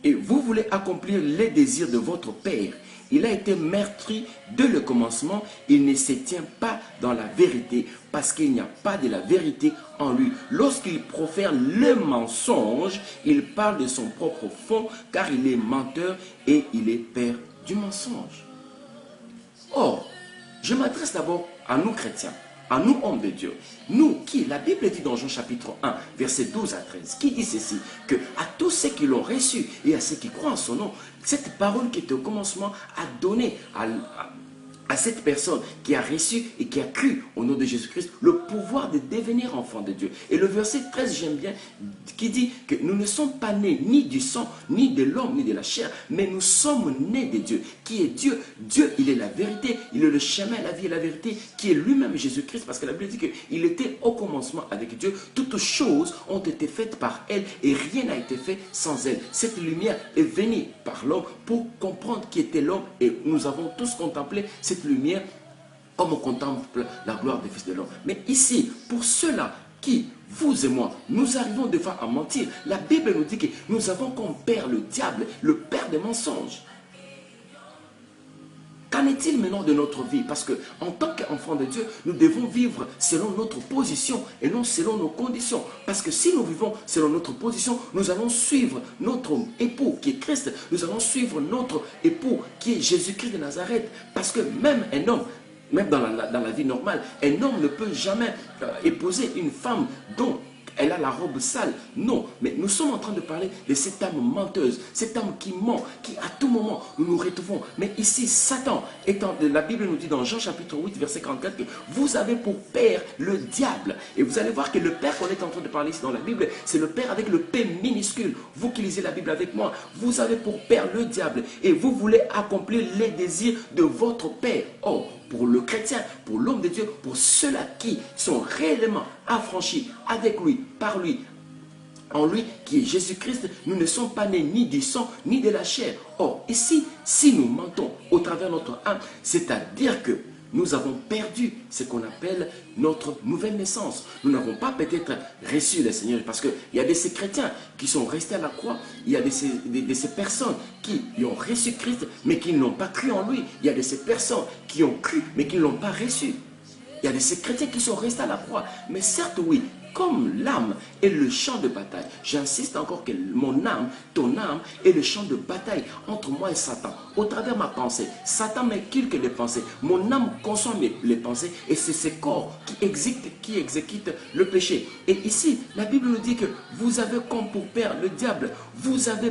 et vous voulez accomplir les désirs de votre père. Il a été meurtri dès le commencement, il ne se tient pas dans la vérité, parce qu'il n'y a pas de la vérité en lui. Lorsqu'il profère le mensonge, il parle de son propre fond, car il est menteur et il est père du mensonge. Or, je m'adresse d'abord à nous chrétiens, à nous hommes de Dieu. Nous qui, la Bible dit dans Jean chapitre 1, verset 12 à 13, qui dit ceci, que à tous ceux qui l'ont reçu et à ceux qui croient en son nom, cette parole qui était au commencement a donné à cette personne qui a reçu et qui a cru au nom de Jésus-Christ le pouvoir de devenir enfant de Dieu. Et le verset 13, j'aime bien, qui dit que nous ne sommes pas nés ni du sang, ni de l'homme, ni de la chair, mais nous sommes nés de Dieu, qui est Dieu. Dieu, il est la vérité, il est le chemin, la vie et la vérité, qui est lui-même Jésus-Christ, parce que la Bible dit qu'il était au commencement avec Dieu. Toutes choses ont été faites par elle et rien n'a été fait sans elle. Cette lumière est venue par l'homme pour comprendre qui était l'homme, et nous avons tous contemplé cette lumière comme on contemple la gloire des fils de l'homme. Mais ici, pour ceux-là qui, vous et moi, nous arrivons des fois à mentir, la Bible nous dit que nous avons comme père le diable, le père des mensonges. Qu'en est-il maintenant de notre vie? Parce qu'en tant qu'enfants de Dieu, nous devons vivre selon notre position et non selon nos conditions. Parce que si nous vivons selon notre position, nous allons suivre notre époux qui est Christ. Nous allons suivre notre époux qui est Jésus-Christ de Nazareth. Parce que même un homme, même dans la vie normale, un homme ne peut jamais épouser une femme dont elle a la robe sale. Non, mais nous sommes en train de parler de cette âme menteuse, cette âme qui ment, qui à tout moment nous nous retrouvons. Mais ici, Satan, la Bible nous dit dans Jean chapitre 8, verset 44, que vous avez pour père le diable. Et vous allez voir que le père qu'on est en train de parler ici dans la Bible, c'est le père avec le P minuscule. Vous qui lisez la Bible avec moi, vous avez pour père le diable. Et vous voulez accomplir les désirs de votre père. Oh, pour le chrétien, pour l'homme de Dieu, pour ceux-là qui sont réellement affranchis avec lui, par lui, en lui, qui est Jésus-Christ, nous ne sommes pas nés ni du sang, ni de la chair. Or, ici, si nous mentons au travers de notre âme, c'est-à-dire que nous avons perdu ce qu'on appelle notre nouvelle naissance. Nous n'avons pas peut-être reçu le Seigneur, parce qu'il y a de ces chrétiens qui sont restés à la croix, il y a de ces personnes qui ont reçu Christ, mais qui n'ont pas cru en lui. Il y a de ces personnes qui ont cru, mais qui ne l'ont pas reçu. Il y a de ces chrétiens qui sont restés à la croix. Mais certes, oui, comme l'âme est le champ de bataille, j'insiste encore que mon âme, ton âme, est le champ de bataille entre moi et Satan. Au travers de ma pensée, Satan m'inculque les pensées. Mon âme consomme les pensées et c'est ce corps qui exécute le péché. Et ici, la Bible nous dit que vous avez comme pour père le diable. Vous avez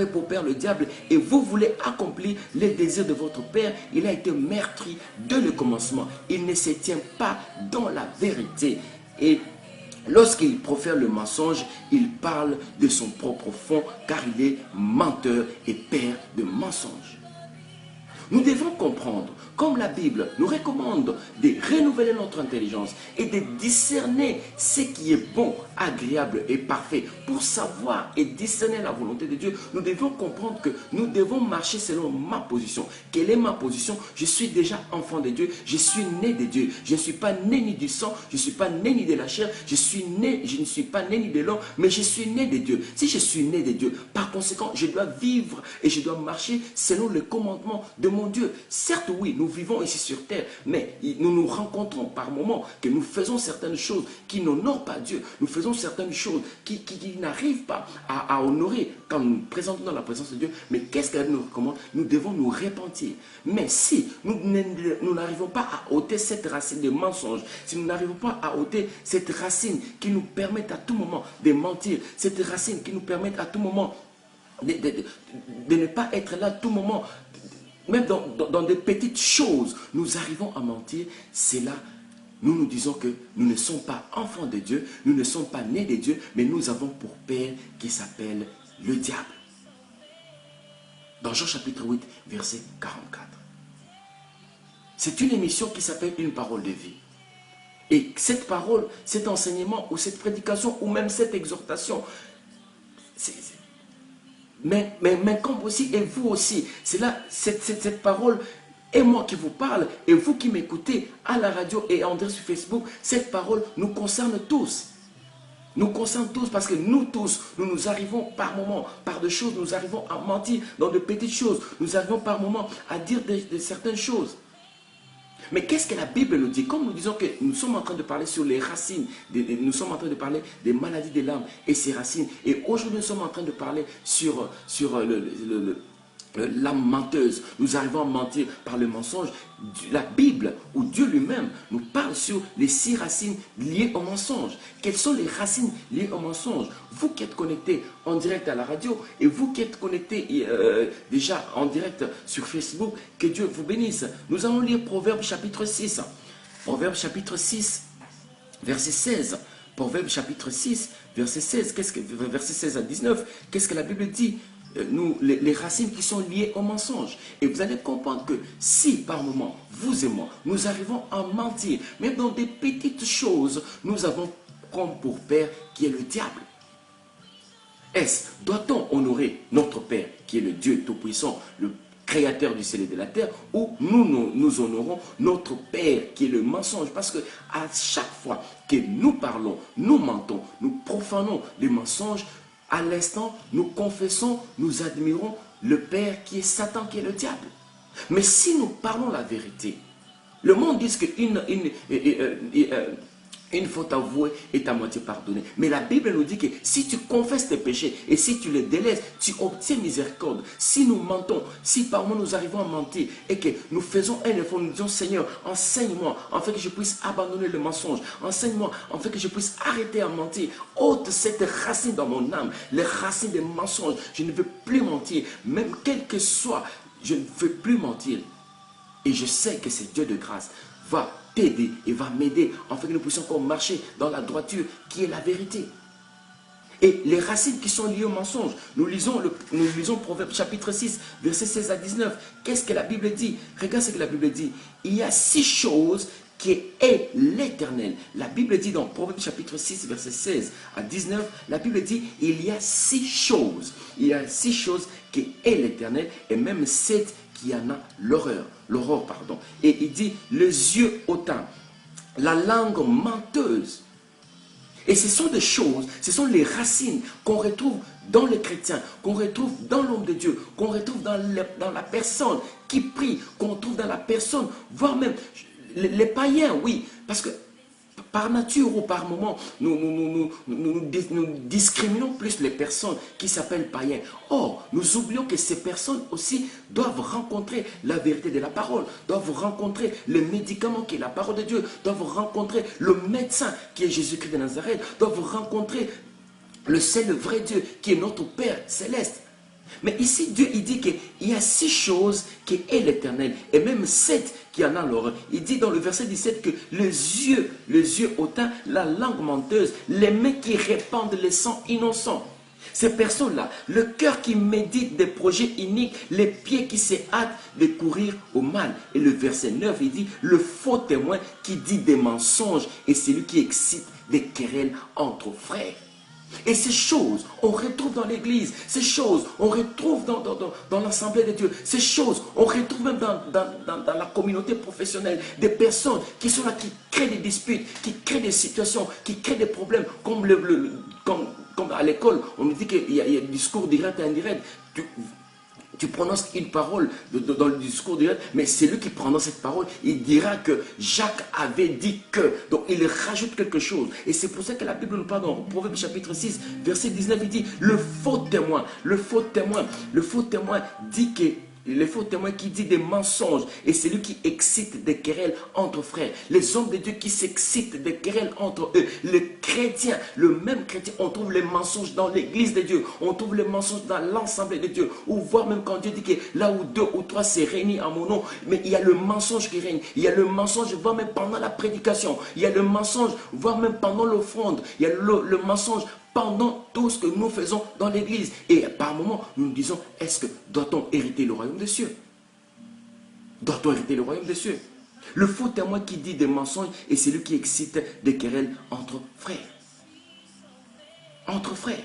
pour père le diable et vous voulez accomplir les désirs de votre père. Il a été meurtri dès le commencement. Il ne se tient pas dans la vérité. Et lorsqu'il profère le mensonge, il parle de son propre fond, car il est menteur et père de mensonges. Nous devons comprendre, comme la Bible nous recommande de renouveler notre intelligence et de discerner ce qui est bon, agréable et parfait. Pour savoir et discerner la volonté de Dieu, nous devons comprendre que nous devons marcher selon ma position. Quelle est ma position? Je suis déjà enfant de Dieu, je suis né de Dieu. Je ne suis pas né ni du sang, je ne suis pas né ni de la chair, je ne suis pas né ni de l'homme, mais je suis né de Dieu. Si je suis né de Dieu, par conséquent, je dois vivre et je dois marcher selon le commandement de mon Dieu. Certes, oui, nous vivons ici sur terre, mais nous nous rencontrons par moments que nous faisons certaines choses qui n'honorent pas Dieu. Nous faisons certaines choses qui n'arrivent pas à honorer quand nous nous présentons dans la présence de Dieu. Mais qu'est-ce qu'elle nous recommande? Nous devons nous repentir. Mais si nous n'arrivons pas à ôter cette racine de mensonge, si nous n'arrivons pas à ôter cette racine qui nous permet à tout moment de mentir, cette racine qui nous permet à tout moment de ne pas être là tout moment. Même dans des petites choses, nous arrivons à mentir. C'est là, nous disons que nous ne sommes pas enfants de Dieu, nous ne sommes pas nés de Dieu, mais nous avons pour père qui s'appelle le diable. Dans Jean chapitre 8, verset 44. C'est une émission qui s'appelle Une parole de vie. Et cette parole, cet enseignement, ou cette prédication, ou même cette exhortation, comme aussi, et vous aussi, c'est là, cette parole, et moi qui vous parle, et vous qui m'écoutez à la radio et en direct sur Facebook, cette parole nous concerne tous. Nous concerne tous parce que nous tous, nous arrivons par moments, par des choses, nous arrivons à mentir dans de petites choses. Nous arrivons par moments à dire de certaines choses. Mais qu'est-ce que la Bible nous dit? Comme nous disons que nous sommes en train de parler sur les racines, nous sommes en train de parler des maladies de l'âme et ses racines. Et aujourd'hui, nous sommes en train de parler sur l'âme menteuse. Nous arrivons à mentir par le mensonge. La Bible, ou Dieu lui-même, nous parle sur les 6 racines liées au mensonge. Quelles sont les racines liées au mensonge? Vous qui êtes connectés en direct à la radio et vous qui êtes connectés déjà en direct sur Facebook, que Dieu vous bénisse. Nous allons lire Proverbe chapitre 6. Proverbe chapitre 6, verset 16. Proverbe chapitre 6, verset 16. Verset 16 à 19. Qu'est-ce que la Bible dit? Les racines qui sont liées au mensonge. Et vous allez comprendre que si par moment, vous et moi, nous arrivons à mentir, même dans des petites choses, nous avons comme pour père qui est le diable. Doit-on honorer notre Père qui est le Dieu Tout-Puissant, le Créateur du ciel et de la terre, ou nous honorons notre Père qui est le mensonge? Parce que à chaque fois que nous parlons, nous mentons, nous profanons les mensonges, à l'instant, nous confessons, nous admirons le Père qui est Satan, qui est le diable. Mais si nous parlons la vérité, le monde dit qu'une faute avouée est à moitié pardonnée. Mais la Bible nous dit que si tu confesses tes péchés et si tu les délaisses, tu obtiens miséricorde. Si nous mentons, si par moment nous arrivons à mentir et que nous faisons un effort, nous disons Seigneur, enseigne-moi afin que je puisse abandonner le mensonge. Enseigne-moi afin que je puisse arrêter à mentir. Ôte cette racine dans mon âme, les racines des mensonges. Je ne veux plus mentir, même quel que soit, je ne veux plus mentir. Et je sais que c'est Dieu de grâce va t'aider et va m'aider afin que nous puissions encore marcher dans la droiture qui est la vérité. Et les racines qui sont liées au mensonge, nous lisons Proverbe chapitre 6, verset 16 à 19. Qu'est-ce que la Bible dit? Regarde ce que la Bible dit. Il y a 6 choses qui est l'Éternel. La Bible dit dans Proverbe chapitre 6, verset 16 à 19, la Bible dit il y a 6 choses. Il y a 6 choses qui est l'Éternel et même 7 qui en a l'aurore, pardon. Et il dit les yeux hautains, la langue menteuse. Et ce sont des choses, ce sont les racines qu'on retrouve dans les chrétiens, qu'on retrouve dans l'homme de Dieu, qu'on retrouve dans la personne qui prie, qu'on trouve dans la personne, voire même les païens, oui, parce que par nature ou par moment, nous discriminons plus les personnes qui s'appellent païens. Or, nous oublions que ces personnes aussi doivent rencontrer la vérité de la parole, doivent rencontrer le médicament qui est la parole de Dieu, doivent rencontrer le médecin qui est Jésus-Christ de Nazareth, doivent rencontrer le seul vrai Dieu qui est notre Père céleste. Mais ici, Dieu, il dit qu'il y a 6 choses qui est l'Éternel, et même 7 qui en a l'horreur. Il dit dans le verset 17 que les yeux hautains, la langue menteuse, les mains qui répandent le sang innocent. Ces personnes-là, le cœur qui médite des projets iniques, les pieds qui se hâtent de courir au mal. Et le verset 9, il dit, le faux témoin qui dit des mensonges et celui qui excite des querelles entre frères. Et ces choses, on retrouve dans l'église. Ces choses, on retrouve dans l'assemblée de Dieu. Ces choses, on retrouve même dans la communauté professionnelle. Des personnes qui sont là, qui créent des disputes, qui créent des situations, qui créent des problèmes. Comme à l'école, on nous dit qu'il y a un discours direct et indirect. Tu prononces une parole dans le discours direct, mais c'est lui qui prononce cette parole. Il dira que Jacques avait dit que. Donc il rajoute quelque chose. Et c'est pour ça que la Bible nous parle dans Proverbe chapitre 6, verset 19, il dit le faux témoin dit que Le faux témoin qui dit des mensonges et celui qui excite des querelles entre frères. Les hommes de Dieu qui s'excitent des querelles entre eux. Les chrétiens, le même chrétien, on trouve les mensonges dans l'église de Dieu. On trouve les mensonges dans l'ensemble de Dieu. Ou voire même quand Dieu dit que là où 2 ou 3 s'est réunis en mon nom, mais il y a le mensonge qui règne. Il y a le mensonge, voire même pendant la prédication. Il y a le mensonge, voire même pendant l'offrande. Il y a le mensonge pendant tout ce que nous faisons dans l'église. Et par moments, nous nous disons, est-ce que doit-on hériter le royaume des cieux? Doit-on hériter le royaume des cieux? Le faux témoin qui dit des mensonges est celui qui excite des querelles entre frères. Entre frères.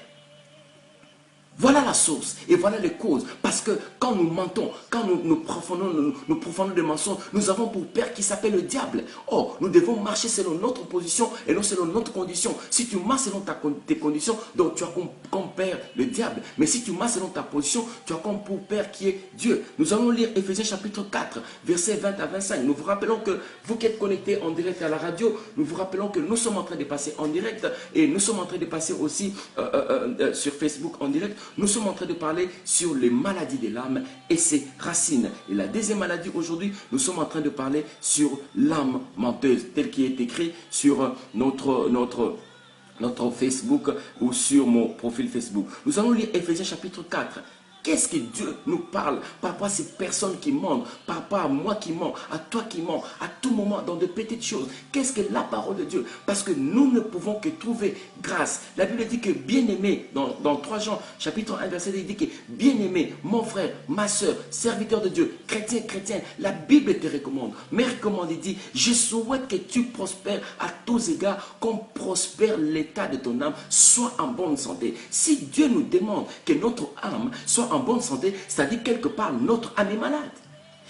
Voilà la source et voilà les causes. Parce que quand nous mentons, quand nous profondons des mensonges, nous avons pour père qui s'appelle le diable. Or, nous devons marcher selon notre position et non selon notre condition. Si tu marches selon tes conditions, donc tu as comme père le diable. Mais si tu marches selon ta position, tu as comme pour père qui est Dieu. Nous allons lire Éphésiens chapitre 4, versets 20 à 25. Nous vous rappelons que vous qui êtes connectés en direct à la radio, nous vous rappelons que nous sommes en train de passer en direct et nous sommes en train de passer aussi sur Facebook en direct. Nous sommes en train de parler sur les maladies de l'âme et ses racines. Et la deuxième maladie aujourd'hui, nous sommes en train de parler sur l'âme menteuse, tel qu'il est écrit sur notre Facebook ou sur mon profil Facebook. Nous allons lire Éphésiens chapitre 4. Qu'est-ce que Dieu nous parle par rapport à ces personnes qui mentent, par rapport à moi qui mens, à toi qui mens, à tout moment dans de petites choses? Qu'est-ce que la parole de Dieu? Parce que nous ne pouvons que trouver grâce. La Bible dit que bien-aimé, dans 3 Jean, chapitre 1, verset 2, il dit que bien-aimé, mon frère, ma soeur, serviteur de Dieu, chrétien, chrétienne, la Bible te recommande. Mais recommande, il dit, je souhaite que tu prospères à tous égards, comme prospère l'état de ton âme, sois en bonne santé. Si Dieu nous demande que notre âme soit en bonne santé, c'est-à-dire quelque part notre âme est malade.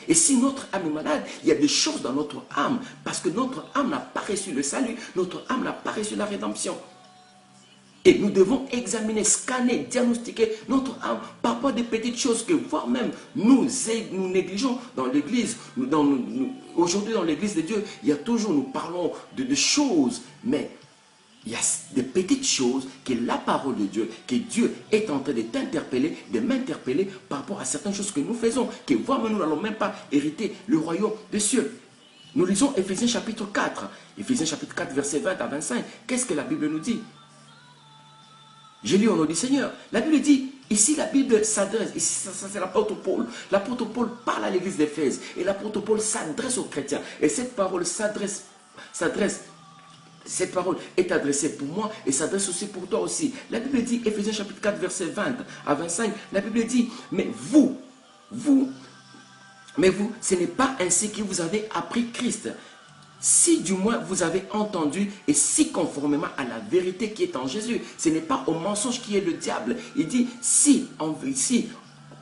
Et si notre âme est malade, il y a des choses dans notre âme, parce que notre âme n'a pas reçu le salut, notre âme n'a pas reçu la rédemption. Et nous devons examiner, scanner, diagnostiquer notre âme par rapport à des petites choses que voire même nous négligeons dans l'église. Aujourd'hui dans l'église de Dieu, il y a toujours, nous parlons de choses, mais il y a des petites choses que la parole de Dieu, que Dieu est en train de t'interpeller, de m'interpeller par rapport à certaines choses que nous faisons, que voire même nous n'allons même pas hériter le royaume des cieux. Nous lisons Éphésiens chapitre 4, Éphésiens chapitre 4, versets 20 à 25. Qu'est-ce que la Bible nous dit? J'ai lu au nom du Seigneur. La Bible dit, ici la Bible s'adresse, ici ça c'est l'apôtre Paul. L'apôtre Paul parle à l'église d'Éphèse et l'apôtre Paul s'adresse aux chrétiens. Et cette parole cette parole est adressée pour moi et s'adresse aussi pour toi aussi. La Bible dit, Éphésiens chapitre 4, verset 20 à 25, la Bible dit, mais vous, ce n'est pas ainsi que vous avez appris Christ. Si du moins vous avez entendu et si conformément à la vérité qui est en Jésus, ce n'est pas au mensonge qui est le diable. Il dit, si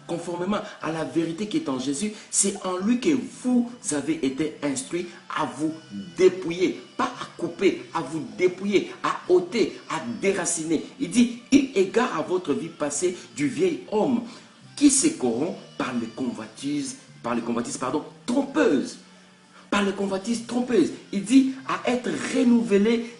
conformément à la vérité qui est en Jésus, c'est en lui que vous avez été instruits à vous dépouiller, pas à couper, à vous dépouiller, à ôter, à déraciner. Il dit, eu égard à votre vie passée du vieil homme qui se corrompt par les convoitises trompeuses. Par les convoitises trompeuses. Il dit à être renouvelé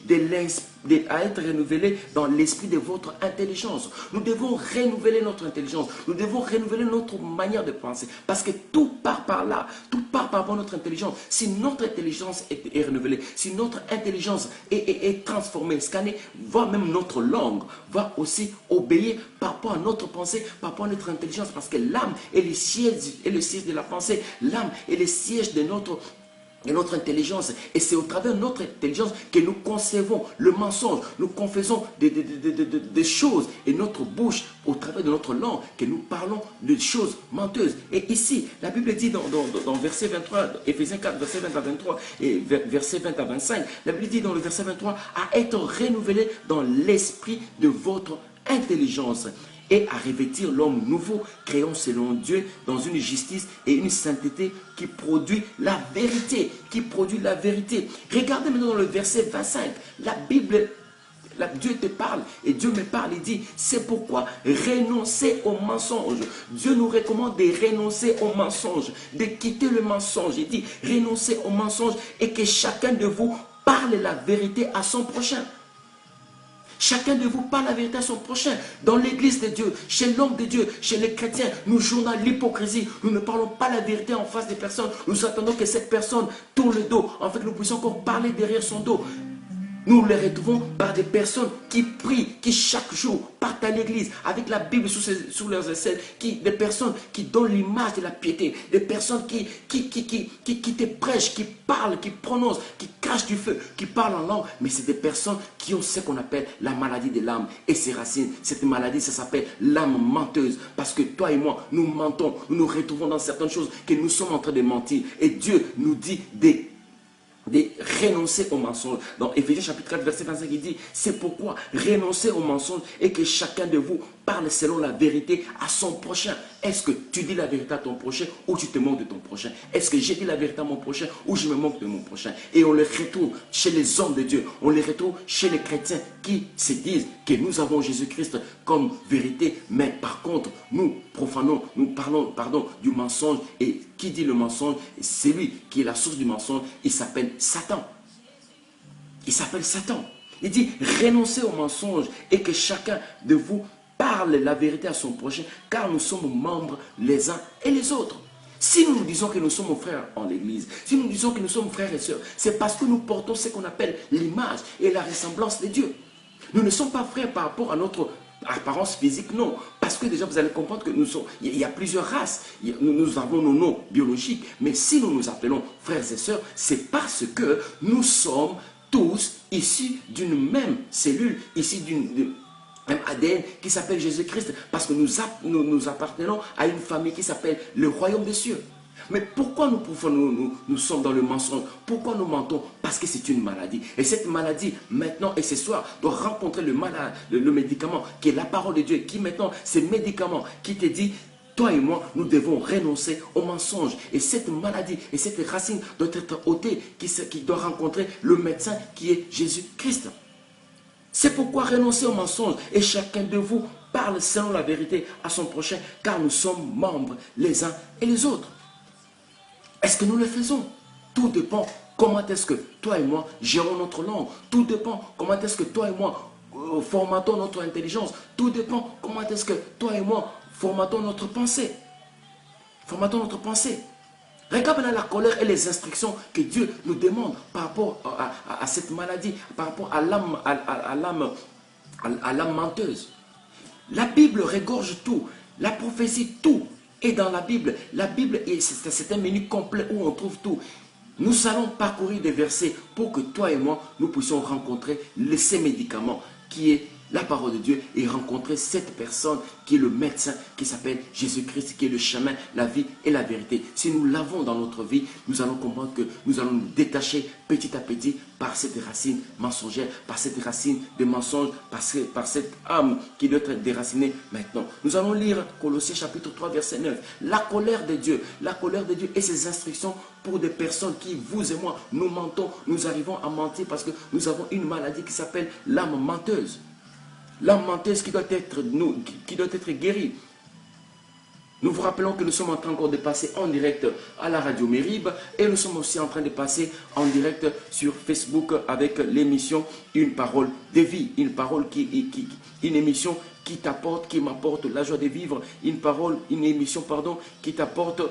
dans l'esprit de votre intelligence. Nous devons renouveler notre intelligence. Nous devons renouveler notre manière de penser. Parce que tout part par là. Tout part par rapport à notre intelligence. Si notre intelligence est renouvelée, si notre intelligence est transformée, scannée, voire même notre langue va aussi obéir par rapport à notre pensée, par rapport à notre intelligence. Parce que l'âme est le siège de la pensée. L'âme est le siège de notre intelligence, et c'est au travers de notre intelligence que nous concevons le mensonge, nous confessons des choses, et notre bouche, au travers de notre langue, que nous parlons de choses menteuses. Et ici, la Bible dit dans verset 23, Éphésiens 4, verset 20 à 23, et verset 20 à 25, la Bible dit dans le verset 23, à être renouvelé dans l'esprit de votre intelligence, et à revêtir l'homme nouveau, créant selon Dieu dans une justice et une sainteté qui produit la vérité. Regardez maintenant dans le verset 25, la Bible, Dieu te parle et Dieu me parle, il dit, c'est pourquoi renoncez au mensonge. Dieu nous recommande de renoncer au mensonge, de quitter le mensonge. Il dit, renoncez au mensonge et que chacun de vous parle la vérité à son prochain. Chacun de vous parle la vérité à son prochain. Dans l'église de Dieu, chez l'homme de Dieu, chez les chrétiens, nous jouons dans l'hypocrisie. Nous ne parlons pas la vérité en face des personnes. Nous attendons que cette personne tourne le dos. En fait, nous puissions encore parler derrière son dos. Nous les retrouvons par des personnes qui prient, qui chaque jour partent à l'église avec la Bible sous leurs aisselles, des personnes qui donnent l'image de la piété, des personnes qui te prêchent, qui parlent, qui prononcent, qui cachent du feu, qui parlent en langue. Mais c'est des personnes qui ont ce qu'on appelle la maladie de l'âme et ses racines. Cette maladie, ça s'appelle l'âme menteuse. Parce que toi et moi, nous mentons, nous nous retrouvons dans certaines choses que nous sommes en train de mentir. Et Dieu nous dit de renoncer au mensonge. Dans Éphésiens chapitre 4, verset 25, il dit, c'est pourquoi renoncez au mensonge et que chacun de vous parle selon la vérité à son prochain. Est-ce que tu dis la vérité à ton prochain ou tu te moques de ton prochain? Est-ce que j'ai dit la vérité à mon prochain ou je me moque de mon prochain? Et on les retrouve chez les hommes de Dieu, on les retrouve chez les chrétiens qui se disent que nous avons Jésus-Christ comme vérité, mais par contre, nous profanons, nous parlons, du mensonge. Et qui dit le mensonge? C'est lui qui est la source du mensonge. Il s'appelle Satan. Il s'appelle Satan. Il dit, renoncez au mensonge et que chacun de vous parle la vérité à son prochain, car nous sommes membres les uns et les autres. Si nous nous disons que nous sommes frères en l'église, si nous disons que nous sommes frères et sœurs, c'est parce que nous portons ce qu'on appelle l'image et la ressemblance de Dieu. Nous ne sommes pas frères par rapport à notre apparence physique, non. Parce que déjà, vous allez comprendre que il y a plusieurs races. Nous avons nos noms biologiques. Mais si nous nous appelons frères et sœurs, c'est parce que nous sommes tous issus d'une même cellule, issus d'une même ADN qui s'appelle Jésus-Christ. Parce que nous appartenons à une famille qui s'appelle le royaume des cieux. Mais pourquoi nous sommes dans le mensonge? Pourquoi nous mentons? Parce que c'est une maladie. Et cette maladie, maintenant et ce soir, doit rencontrer le médicament qui est la parole de Dieu. Qui maintenant, ce médicament qui te dit, toi et moi, nous devons renoncer au mensonge. Et cette maladie et cette racine doit être ôtée, qui doit rencontrer le médecin qui est Jésus-Christ. C'est pourquoi renoncer au mensonge et chacun de vous parle selon la vérité à son prochain, car nous sommes membres les uns et les autres. Est-ce que nous le faisons? Tout dépend comment est-ce que toi et moi gérons notre langue. Tout dépend comment est-ce que toi et moi formatons notre intelligence. Tout dépend comment est-ce que toi et moi formatons notre pensée. Formatons notre pensée. Regarde maintenant la colère et les instructions que Dieu nous demande par rapport à cette maladie, par rapport à l'âme menteuse. La Bible regorge tout, la prophétie, tout est dans la Bible. La Bible, c'est un menu complet où on trouve tout. Nous allons parcourir des versets pour que toi et moi, nous puissions rencontrer ces médicaments qui est la parole de Dieu et rencontrer cette personne qui est le médecin, qui s'appelle Jésus-Christ, qui est le chemin, la vie et la vérité. Si nous l'avons dans notre vie, nous allons comprendre que nous allons nous détacher petit à petit par cette racine mensongère, par cette racine de mensonge, par cette âme qui doit être déracinée maintenant. Nous allons lire Colossiens chapitre 3 verset 9. La colère de Dieu et ses instructions pour des personnes qui, vous et moi, nous mentons, nous arrivons à mentir parce que nous avons une maladie qui s'appelle l'âme menteuse. L'âme menteuse qui doit être guérie. Nous vous rappelons que nous sommes en train encore de passer en direct à la radio Mérib et nous sommes aussi en train de passer en direct sur Facebook avec l'émission Une parole de vie. Une émission qui m'apporte la joie de vivre. Une émission qui t'apporte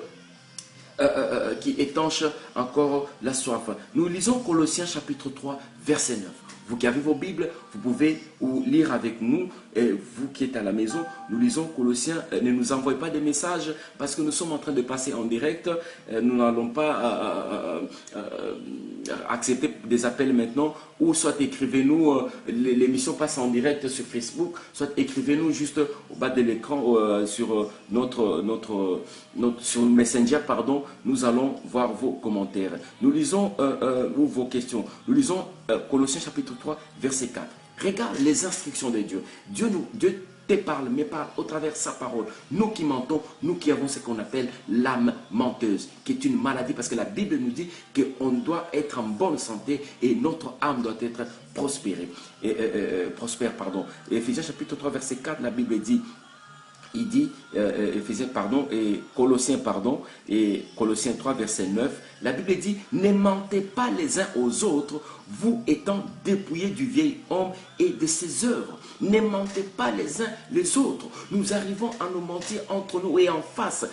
qui étanche encore la soif. Nous lisons Colossiens chapitre 3 verset 9. Vous qui avez vos Bibles, vous pouvez lire avec nous. Et vous qui êtes à la maison, nous lisons Colossiens. Ne nous envoyez pas des messages parce que nous sommes en train de passer en direct. Nous n'allons pas accepter des appels maintenant. Ou soit écrivez-nous, l'émission passe en direct sur Facebook, soit écrivez-nous juste au bas de l'écran sur sur Messenger, pardon. Nous allons voir vos commentaires. Nous lisons vos questions. Nous lisons Colossiens chapitre 3, verset 4. Regarde les instructions de Dieu. Dieu te parle, mais parle au travers sa parole. Nous qui mentons, nous qui avons ce qu'on appelle l'âme menteuse, qui est une maladie, parce que la Bible nous dit qu'on doit être en bonne santé et notre âme doit être prospère. Et Éphésiens chapitre 3, verset 4, la Bible dit, il dit, Éphésiens, pardon, et Colossiens 3, verset 9, la Bible dit, ne mentez pas les uns aux autres, vous étant dépouillés du vieil homme et de ses œuvres. Ne mentez pas les uns les autres. Nous arrivons à nous mentir entre nous et en face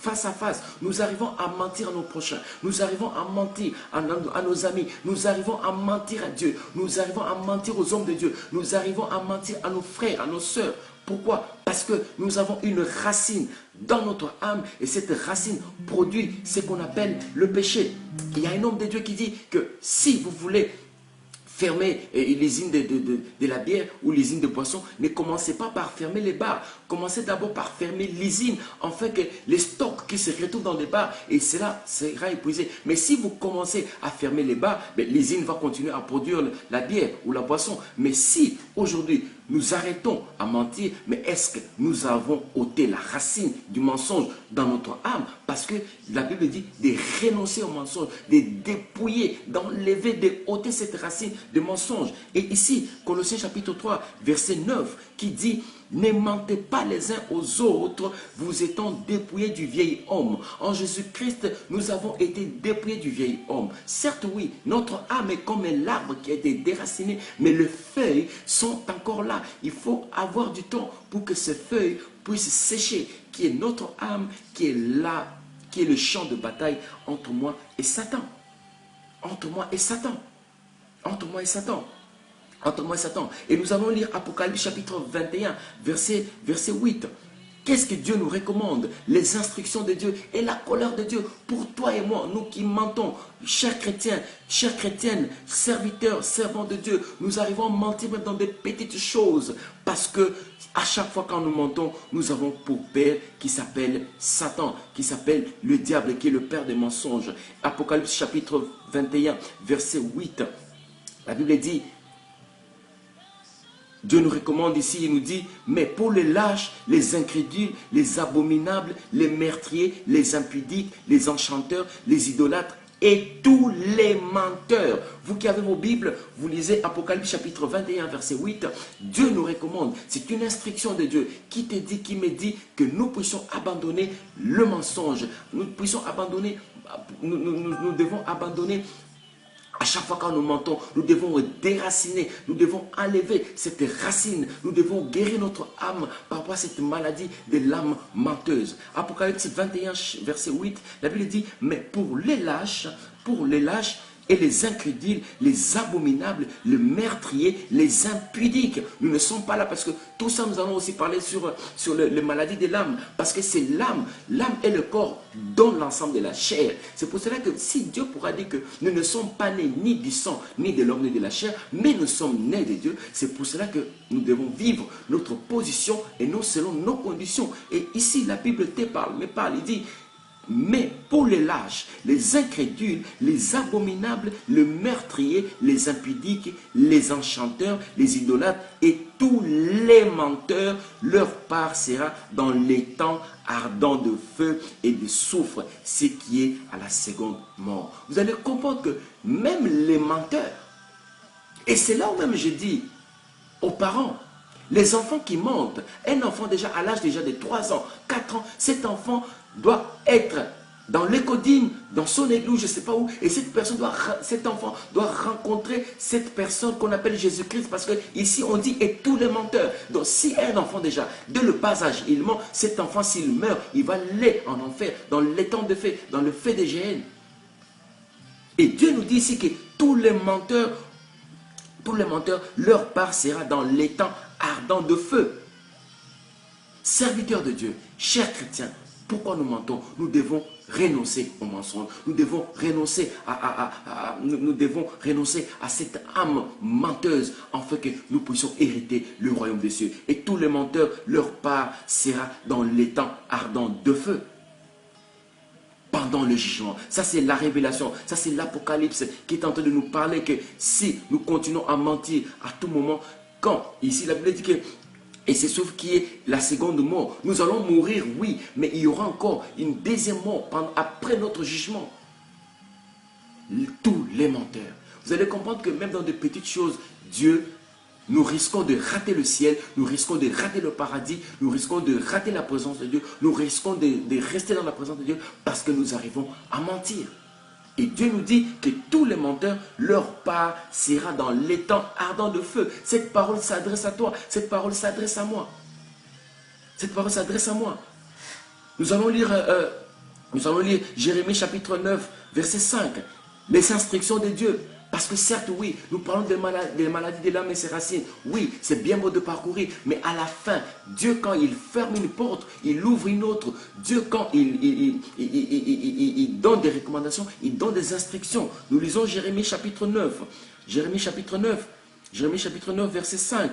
à face. Nous arrivons à mentir à nos prochains. Nous arrivons à mentir à nos amis. Nous arrivons à mentir à Dieu. Nous arrivons à mentir aux hommes de Dieu. Nous arrivons à mentir à nos frères, à nos sœurs. Pourquoi? Parce que nous avons une racine dans notre âme et cette racine produit ce qu'on appelle le péché. Il y a un homme de Dieu qui dit que si vous voulez fermer l'usine de la bière ou l'usine de boisson, ne commencez pas par fermer les bars. Commencez d'abord par fermer l'usine, afin que les stocks qui se retrouvent dans les bars, et cela sera épuisé. Mais si vous commencez à fermer les bars, l'usine va continuer à produire la bière ou la boisson. Mais si aujourd'hui nous arrêtons à mentir, mais est-ce que nous avons ôté la racine du mensonge dans notre âme? Parce que la Bible dit de renoncer au mensonge, de dépouiller, d'enlever, de ôter cette racine de mensonge. Et ici, Colossiens chapitre 3, verset 9, qui dit: ne mentez pas les uns aux autres, vous étant dépouillés du vieil homme. En Jésus-Christ, nous avons été dépouillés du vieil homme. Certes, oui, notre âme est comme l'arbre qui a été déraciné, mais les feuilles sont encore là. Il faut avoir du temps pour que ces feuilles puissent sécher, qui est notre âme, qui est là, qui est le champ de bataille entre moi et Satan. Entre moi et Satan. Entre moi et Satan. Entre moi et Satan. Et nous allons lire Apocalypse chapitre 21, verset 8. Qu'est-ce que Dieu nous recommande? Les instructions de Dieu et la colère de Dieu pour toi et moi, nous qui mentons, chers chrétiens, chères chrétiennes, serviteurs, servants de Dieu. Nous arrivons à mentir même dans des petites choses parce que à chaque fois quand nous mentons, nous avons pour père qui s'appelle Satan, qui s'appelle le diable, qui est le père des mensonges. Apocalypse chapitre 21, verset 8. La Bible dit, Dieu nous recommande ici, il nous dit, mais pour les lâches, les incrédules, les abominables, les meurtriers, les impudiques, les enchanteurs, les idolâtres et tous les menteurs. Vous qui avez vos Bibles, vous lisez Apocalypse chapitre 21, verset 8. Dieu nous recommande, c'est une instruction de Dieu qui te dit, qui me dit que nous puissions abandonner le mensonge. Nous puissions abandonner, nous devons abandonner. À chaque fois quand nous mentons, nous devons déraciner, nous devons enlever cette racine, nous devons guérir notre âme par rapport à cette maladie de l'âme menteuse. Apocalypse 21, verset 8, la Bible dit, mais pour les lâches et les incrédules, les abominables, les meurtriers, les impudiques. Nous ne sommes pas là parce que tout ça, nous allons aussi parler sur les maladies de l'âme. Parce que c'est l'âme. L'âme et le corps donnent l'ensemble de la chair. C'est pour cela que si Dieu pourra dire que nous ne sommes pas nés ni du sang, ni de l'homme, ni de la chair, mais nous sommes nés de Dieu, c'est pour cela que nous devons vivre notre position et non selon nos conditions. Et ici, la Bible te parle, il dit, mais pour les lâches, les incrédules, les abominables, les meurtriers, les impudiques, les enchanteurs, les idolâtres et tous les menteurs, leur part sera dans les temps ardents de feu et de soufre, ce qui est à la seconde mort. Vous allez comprendre que même les menteurs, et c'est là où même je dis aux parents, les enfants qui mentent, un enfant déjà à l'âge déjà de 3 ans, 4 ans, cet enfant doit être dans l'écodine, dans son église, je ne sais pas où, et cet enfant doit rencontrer cette personne qu'on appelle Jésus-Christ, parce que ici on dit et tous les menteurs. Donc si un enfant déjà, dès le bas âge, il ment, cet enfant s'il meurt, il va aller en enfer, dans l'étang de feu, dans le feu de Géhenne. Et Dieu nous dit ici que tous les menteurs, leur part sera dans l'étang ardent de feu. Serviteurs de Dieu, chers chrétiens, pourquoi nous mentons? Nous devons renoncer au mensonge. Nous devons renoncer à cette âme menteuse afin que nous puissions hériter le royaume des cieux. Et tous les menteurs, leur part sera dans l'étang ardent de feu. Pendant le jugement. Ça c'est la révélation. Ça c'est l'Apocalypse qui est en train de nous parler que si nous continuons à mentir à tout moment, quand ici la Bible dit que et c'est sauf qui est la seconde mort. Nous allons mourir, oui, mais il y aura encore une deuxième mort après notre jugement. Tous les menteurs. Vous allez comprendre que même dans de petites choses, Dieu nous risquons de rater le ciel, nous risquons de rater le paradis, nous risquons de rater la présence de Dieu, nous risquons de rester dans la présence de Dieu parce que nous arrivons à mentir. Et Dieu nous dit que tous les menteurs, leur part sera dans l'étang ardent de feu. Cette parole s'adresse à toi, cette parole s'adresse à moi. Cette parole s'adresse à moi. Nous allons lire Jérémie chapitre 9, verset 5. Les instructions de Dieu. Parce que certes, oui, nous parlons des maladies de l'âme et ses racines. Oui, c'est bien beau de parcourir. Mais à la fin, Dieu, quand il ferme une porte, il ouvre une autre. Dieu, quand il donne des recommandations, il donne des instructions. Nous lisons Jérémie chapitre 9. Jérémie chapitre 9, verset 5.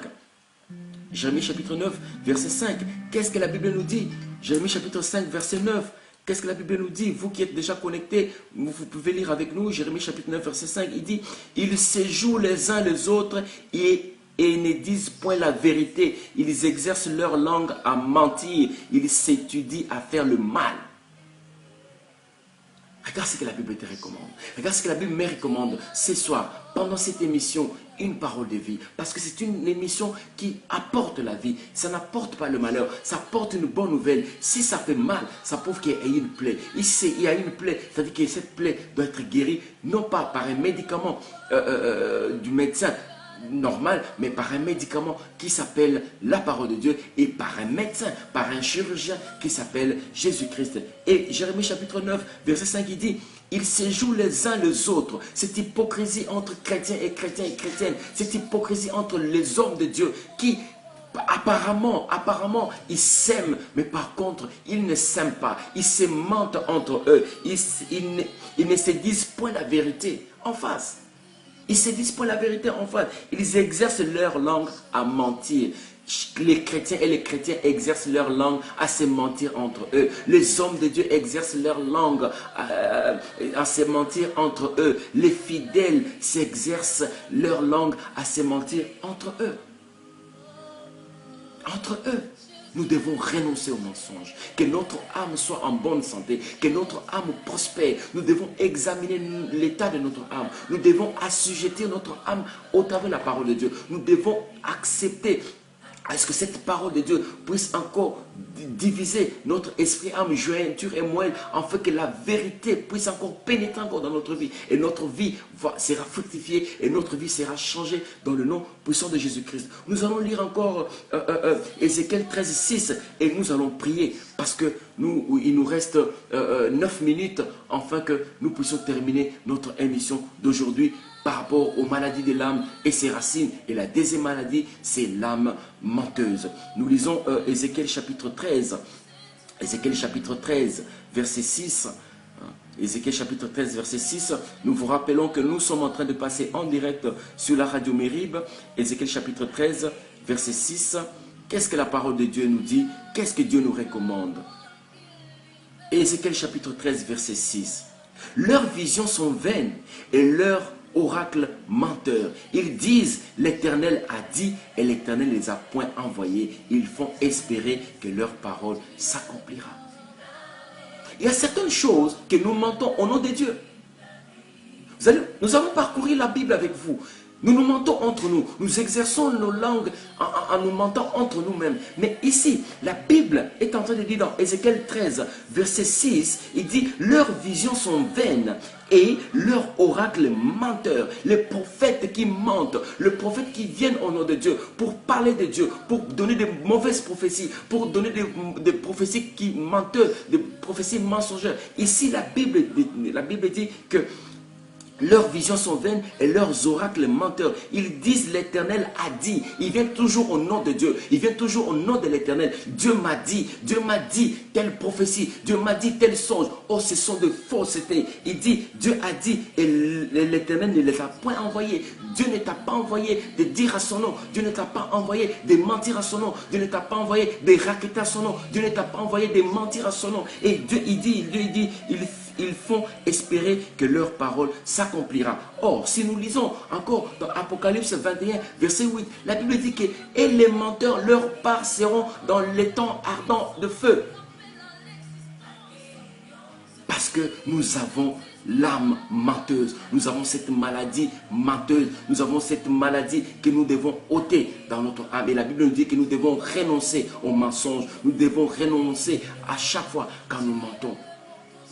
Jérémie chapitre 9, verset 5. Qu'est-ce que la Bible nous dit? Jérémie chapitre 5, verset 9. Qu'est-ce que la Bible nous dit? Vous qui êtes déjà connectés, vous pouvez lire avec nous. Jérémie chapitre 9, verset 5. Il dit, ils séjournent les uns les autres et ne disent point la vérité. Ils exercent leur langue à mentir. Ils s'étudient à faire le mal. Regarde ce que la Bible te recommande. Regarde ce que la Bible me recommande ce soir, pendant cette émission, une parole de vie. Parce que c'est une émission qui apporte la vie. Ça n'apporte pas le malheur. Ça apporte une bonne nouvelle. Si ça fait mal, ça prouve qu'il y a une plaie. Ici, il y a une plaie. C'est-à-dire que cette plaie doit être guérie, non pas par un médicament du médecin normal, mais par un médicament qui s'appelle la parole de Dieu et par un médecin, par un chirurgien qui s'appelle Jésus-Christ. Et Jérémie chapitre 9, verset 5, il dit, ils séjournent les uns les autres. Cette hypocrisie entre chrétiens et chrétiennes, cette hypocrisie entre les hommes de Dieu qui apparemment, ils s'aiment, mais par contre, ils ne s'aiment pas. Ils se mentent entre eux. Ils ne se disent point la vérité en face. Ils ne se disent pas la vérité en face. Ils exercent leur langue à mentir. Les chrétiens et les chrétiens exercent leur langue à se mentir entre eux. Les hommes de Dieu exercent leur langue à se mentir entre eux. Les fidèles s'exercent leur langue à se mentir entre eux. Entre eux. Nous devons renoncer au mensonge. Que notre âme soit en bonne santé. Que notre âme prospère. Nous devons examiner l'état de notre âme. Nous devons assujettir notre âme au travers de la parole de Dieu. Nous devons accepter à ce que cette parole de Dieu puisse encore diviser notre esprit, âme, jointure et moelle, afin que la vérité puisse encore pénétrer encore dans notre vie. Et notre vie sera fructifiée et notre vie sera changée dans le nom puissant de Jésus-Christ. Nous allons lire encore Ézéchiel 13, 6 et nous allons prier parce que il nous reste 9 minutes afin que nous puissions terminer notre émission d'aujourd'hui par rapport aux maladies de l'âme et ses racines. Et la deuxième maladie, c'est l'âme menteuse. Nous lisons Ézéchiel chapitre 13. Ézéchiel chapitre 13, verset 6. Ézéchiel chapitre 13, verset 6. Nous vous rappelons que nous sommes en train de passer en direct sur la radio Mérib. Ézéchiel chapitre 13, verset 6. Qu'est-ce que la parole de Dieu nous dit? Qu'est-ce que Dieu nous recommande? Ézéchiel chapitre 13, verset 6. Leurs visions sont vaines et leurs oracles menteurs. Ils disent, l'Éternel a dit et l'Éternel ne les a point envoyés. Ils font espérer que leur parole s'accomplira. Il y a certaines choses que nous mentons au nom de Dieu. Nous allons parcourir la Bible avec vous. Nous nous mentons entre nous. Nous exerçons nos langues en nous mentant entre nous-mêmes. Mais ici, la Bible est en train de dire dans Ézéchiel 13, verset 6, il dit, leurs visions sont vaines et leurs oracles menteurs. Les prophètes qui mentent, les prophètes qui viennent au nom de Dieu pour parler de Dieu, pour donner des mauvaises prophéties, pour donner des prophéties qui menteuses, des prophéties mensongères. Ici, la Bible dit que leurs visions sont vaines et leurs oracles menteurs. Ils disent l'Éternel a dit. Ils viennent toujours au nom de Dieu. Ils viennent toujours au nom de l'Éternel. Dieu m'a dit telle prophétie. Dieu m'a dit tel songe. Oh, ce sont de faussetés. Il dit, Dieu a dit et l'Éternel ne les a point envoyés. Dieu ne t'a pas envoyé de dire à son nom. Dieu ne t'a pas envoyé de mentir à son nom. Dieu ne t'a pas envoyé de raqueter à son nom. Dieu ne t'a pas envoyé de mentir à son nom. Et Dieu, il dit, ils font espérer que leur parole s'accomplira. Or, si nous lisons encore dans Apocalypse 21, verset 8, la Bible dit que « Et les menteurs, leur part seront dans l'étang ardent de feu. » Parce que nous avons l'âme menteuse. Nous avons cette maladie menteuse. Nous avons cette maladie que nous devons ôter dans notre âme. Et la Bible nous dit que nous devons renoncer aux mensonges. Nous devons renoncer à chaque fois quand nous mentons.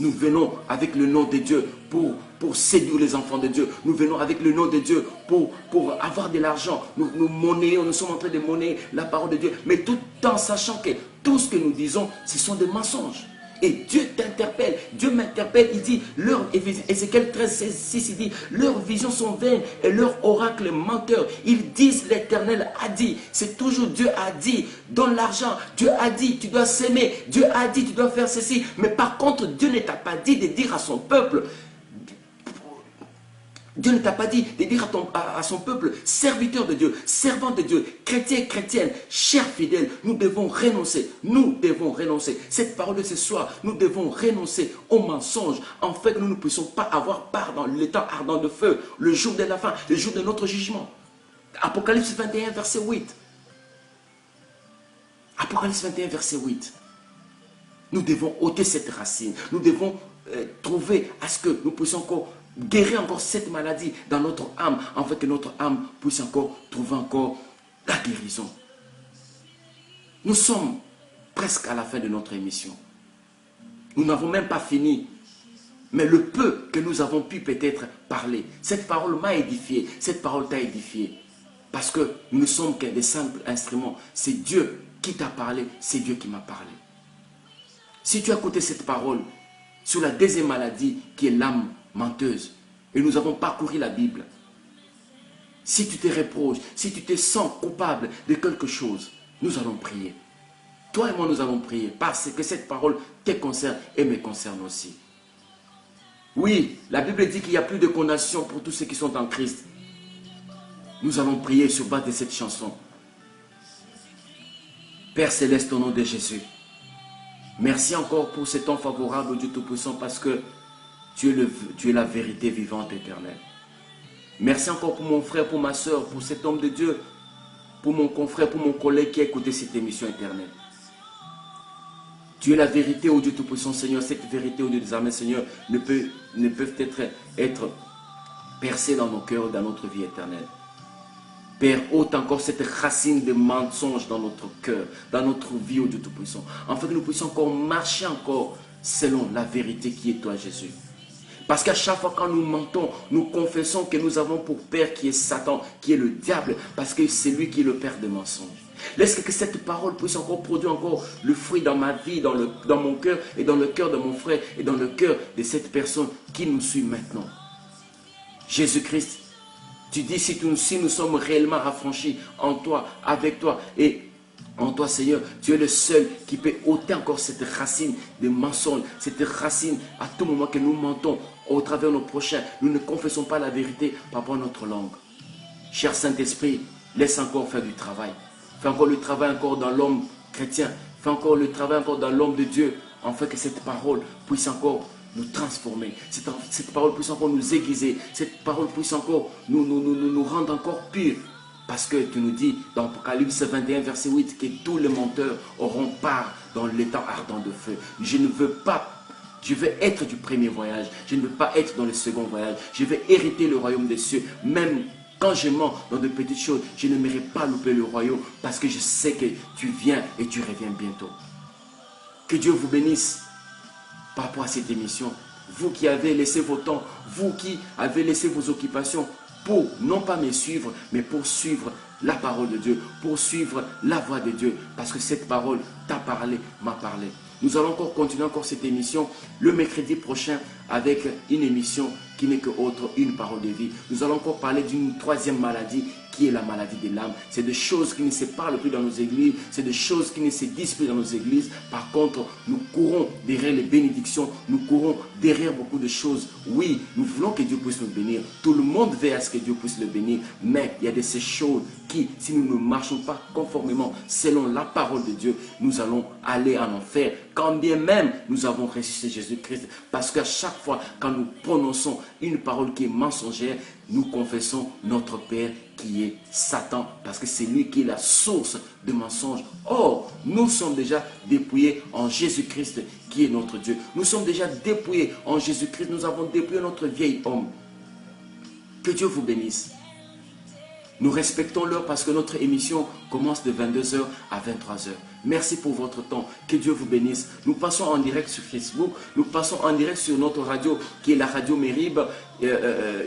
Nous venons avec le nom de Dieu pour séduire les enfants de Dieu. Nous venons avec le nom de Dieu pour avoir de l'argent. Nous monnayons, nous sommes en train de monnayer la parole de Dieu. Mais tout en sachant que tout ce que nous disons, ce sont des mensonges. Et Dieu t'interpelle, Dieu m'interpelle, il dit, Ézéchiel 13, 6, il dit, leurs visions sont vaines et leurs oracles menteurs. Ils disent, l'Éternel a dit, c'est toujours Dieu a dit, donne l'argent, Dieu a dit, tu dois s'aimer, Dieu a dit, tu dois faire ceci. Mais par contre, Dieu ne t'a pas dit de dire à son peuple, Dieu ne t'a pas dit de dire à son peuple, serviteur de Dieu, servant de Dieu, chrétien, chrétienne, chers fidèles, nous devons renoncer. Nous devons renoncer. Cette parole de ce soir, nous devons renoncer aux mensonges, en fait que nous ne puissions pas avoir part dans le temps ardent de feu, le jour de la fin, le jour de notre jugement. Apocalypse 21, verset 8. Apocalypse 21, verset 8. Nous devons ôter cette racine. Nous devons trouver à ce que nous puissions encore guérir encore cette maladie dans notre âme, afin que notre âme puisse encore trouver encore la guérison. Nous sommes presque à la fin de notre émission. Nous n'avons même pas fini. Mais le peu que nous avons pu peut-être parler, cette parole m'a édifié, cette parole t'a édifié. Parce que nous ne sommes que des simples instruments. C'est Dieu qui t'a parlé, c'est Dieu qui m'a parlé. Si tu as écouté cette parole sur la deuxième maladie qui est l'âme menteuse, et nous avons parcouru la Bible, si tu te reproches, si tu te sens coupable de quelque chose, nous allons prier. Toi et moi, nous allons prier parce que cette parole te concerne et me concerne aussi. Oui, la Bible dit qu'il n'y a plus de condamnation pour tous ceux qui sont en Christ. Nous allons prier sur base de cette chanson. Père Céleste, au nom de Jésus, merci encore pour ce temps favorable, Dieu Tout-Puissant, parce que tu es la vérité vivante éternelle. Merci encore pour mon frère, pour ma soeur, pour cet homme de Dieu, pour mon confrère, pour mon collègue qui a écouté cette émission éternelle. Tu es la vérité, ô Dieu Tout-Puissant, Seigneur. Cette vérité, ô Dieu des armées, Seigneur, ne peuvent être percées dans nos cœurs, dans notre vie éternelle. Père, ôte encore cette racine de mensonges dans notre cœur, dans notre vie, ô Dieu Tout-Puissant, afin que nous puissions encore marcher encore selon la vérité qui est toi, Jésus. Parce qu'à chaque fois quand nous mentons, nous confessons que nous avons pour père qui est Satan, qui est le diable, parce que c'est lui qui est le père des mensonges. Laisse que cette parole puisse encore produire encore le fruit dans ma vie, dans mon cœur et dans le cœur de mon frère et dans le cœur de cette personne qui nous suit maintenant. Jésus-Christ, tu dis si nous sommes réellement affranchis en toi, avec toi et en toi, Seigneur, tu es le seul qui peut ôter encore cette racine de mensonges, cette racine à tout moment que nous mentons au travers de nos prochains. Nous ne confessons pas la vérité par rapport à notre langue. Cher Saint-Esprit, laisse encore faire du travail. Fais encore le travail encore dans l'homme chrétien. Fais encore le travail encore dans l'homme de Dieu, afin que cette parole puisse encore nous transformer. Cette parole puisse encore nous aiguiser. Cette parole puisse encore nous rendre encore purs. Parce que tu nous dis dans Apocalypse 21, verset 8, que tous les menteurs auront part dans l'étang ardent de feu. Je ne veux pas, je veux être du premier voyage. Je ne veux pas être dans le second voyage. Je veux hériter le royaume des cieux. Même quand je mens dans de petites choses, je ne n'aimerais pas louper le royaume parce que je sais que tu viens et tu reviens bientôt. Que Dieu vous bénisse par rapport à cette émission. Vous qui avez laissé vos temps, vous qui avez laissé vos occupations, pour non pas me suivre, mais pour suivre la parole de Dieu, pour suivre la voix de Dieu, parce que cette parole t'a parlé, m'a parlé. Nous allons encore continuer encore cette émission le mercredi prochain avec une émission qui n'est que autre, une parole de vie. Nous allons encore parler d'une troisième maladie qui est la maladie de l'âme. C'est des choses qui ne se parlent plus dans nos églises, c'est des choses qui ne se disent plus dans nos églises. Par contre, nous courons derrière les bénédictions, nous courons derrière beaucoup de choses. Oui, nous voulons que Dieu puisse nous bénir. Tout le monde veut à ce que Dieu puisse le bénir, mais il y a de ces choses qui, si nous ne marchons pas conformément selon la parole de Dieu, nous allons aller en enfer. Quand bien même nous avons ressuscité Jésus-Christ, parce qu'à chaque fois quand nous prononçons une parole qui est mensongère, nous confessons notre Père qui est Satan, parce que c'est lui qui est la source de mensonges. Or, nous sommes déjà dépouillés en Jésus-Christ qui est notre Dieu. Nous sommes déjà dépouillés en Jésus-Christ. Nous avons dépouillé notre vieil homme. Que Dieu vous bénisse. Nous respectons l'heure parce que notre émission commence de 22h à 23h. Merci pour votre temps. Que Dieu vous bénisse. Nous passons en direct sur Facebook. Nous passons en direct sur notre radio qui est la radio Mérib,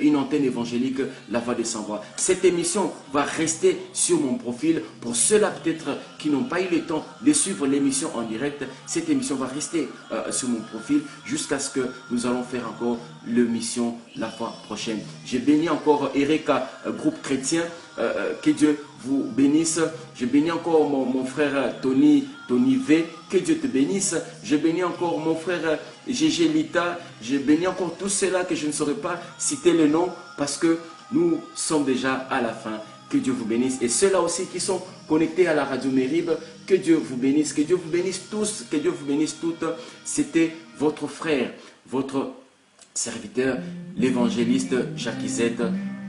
une antenne évangélique, la voix des sans-voix. Cette émission va rester sur mon profil. Pour ceux-là peut-être qui n'ont pas eu le temps de suivre l'émission en direct, cette émission va rester sur mon profil jusqu'à ce que nous allons faire encore l'émission la fois prochaine. J'ai béni encore Erika, groupe chrétien. Que Dieu vous bénisse. Je bénis encore mon frère Tony V. Que Dieu te bénisse. Je bénis encore mon frère Gégé Lita. Je bénis encore tous ceux-là que je ne saurais pas citer le nom parce que nous sommes déjà à la fin. Que Dieu vous bénisse. Et ceux-là aussi qui sont connectés à la radio Mérib, que Dieu vous bénisse. Que Dieu vous bénisse tous. Que Dieu vous bénisse toutes. C'était votre frère, votre serviteur, l'évangéliste Jacques Izette.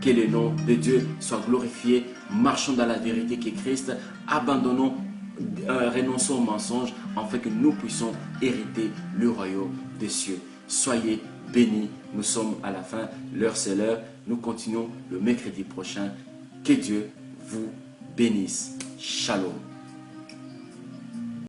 Que le nom de Dieu soit glorifié. Marchons dans la vérité qui est Christ. Abandonnons, renonçons aux mensonges afin que nous puissions hériter le royaume des cieux. Soyez bénis. Nous sommes à la fin. L'heure c'est l'heure. Nous continuons le mercredi prochain. Que Dieu vous bénisse. Shalom.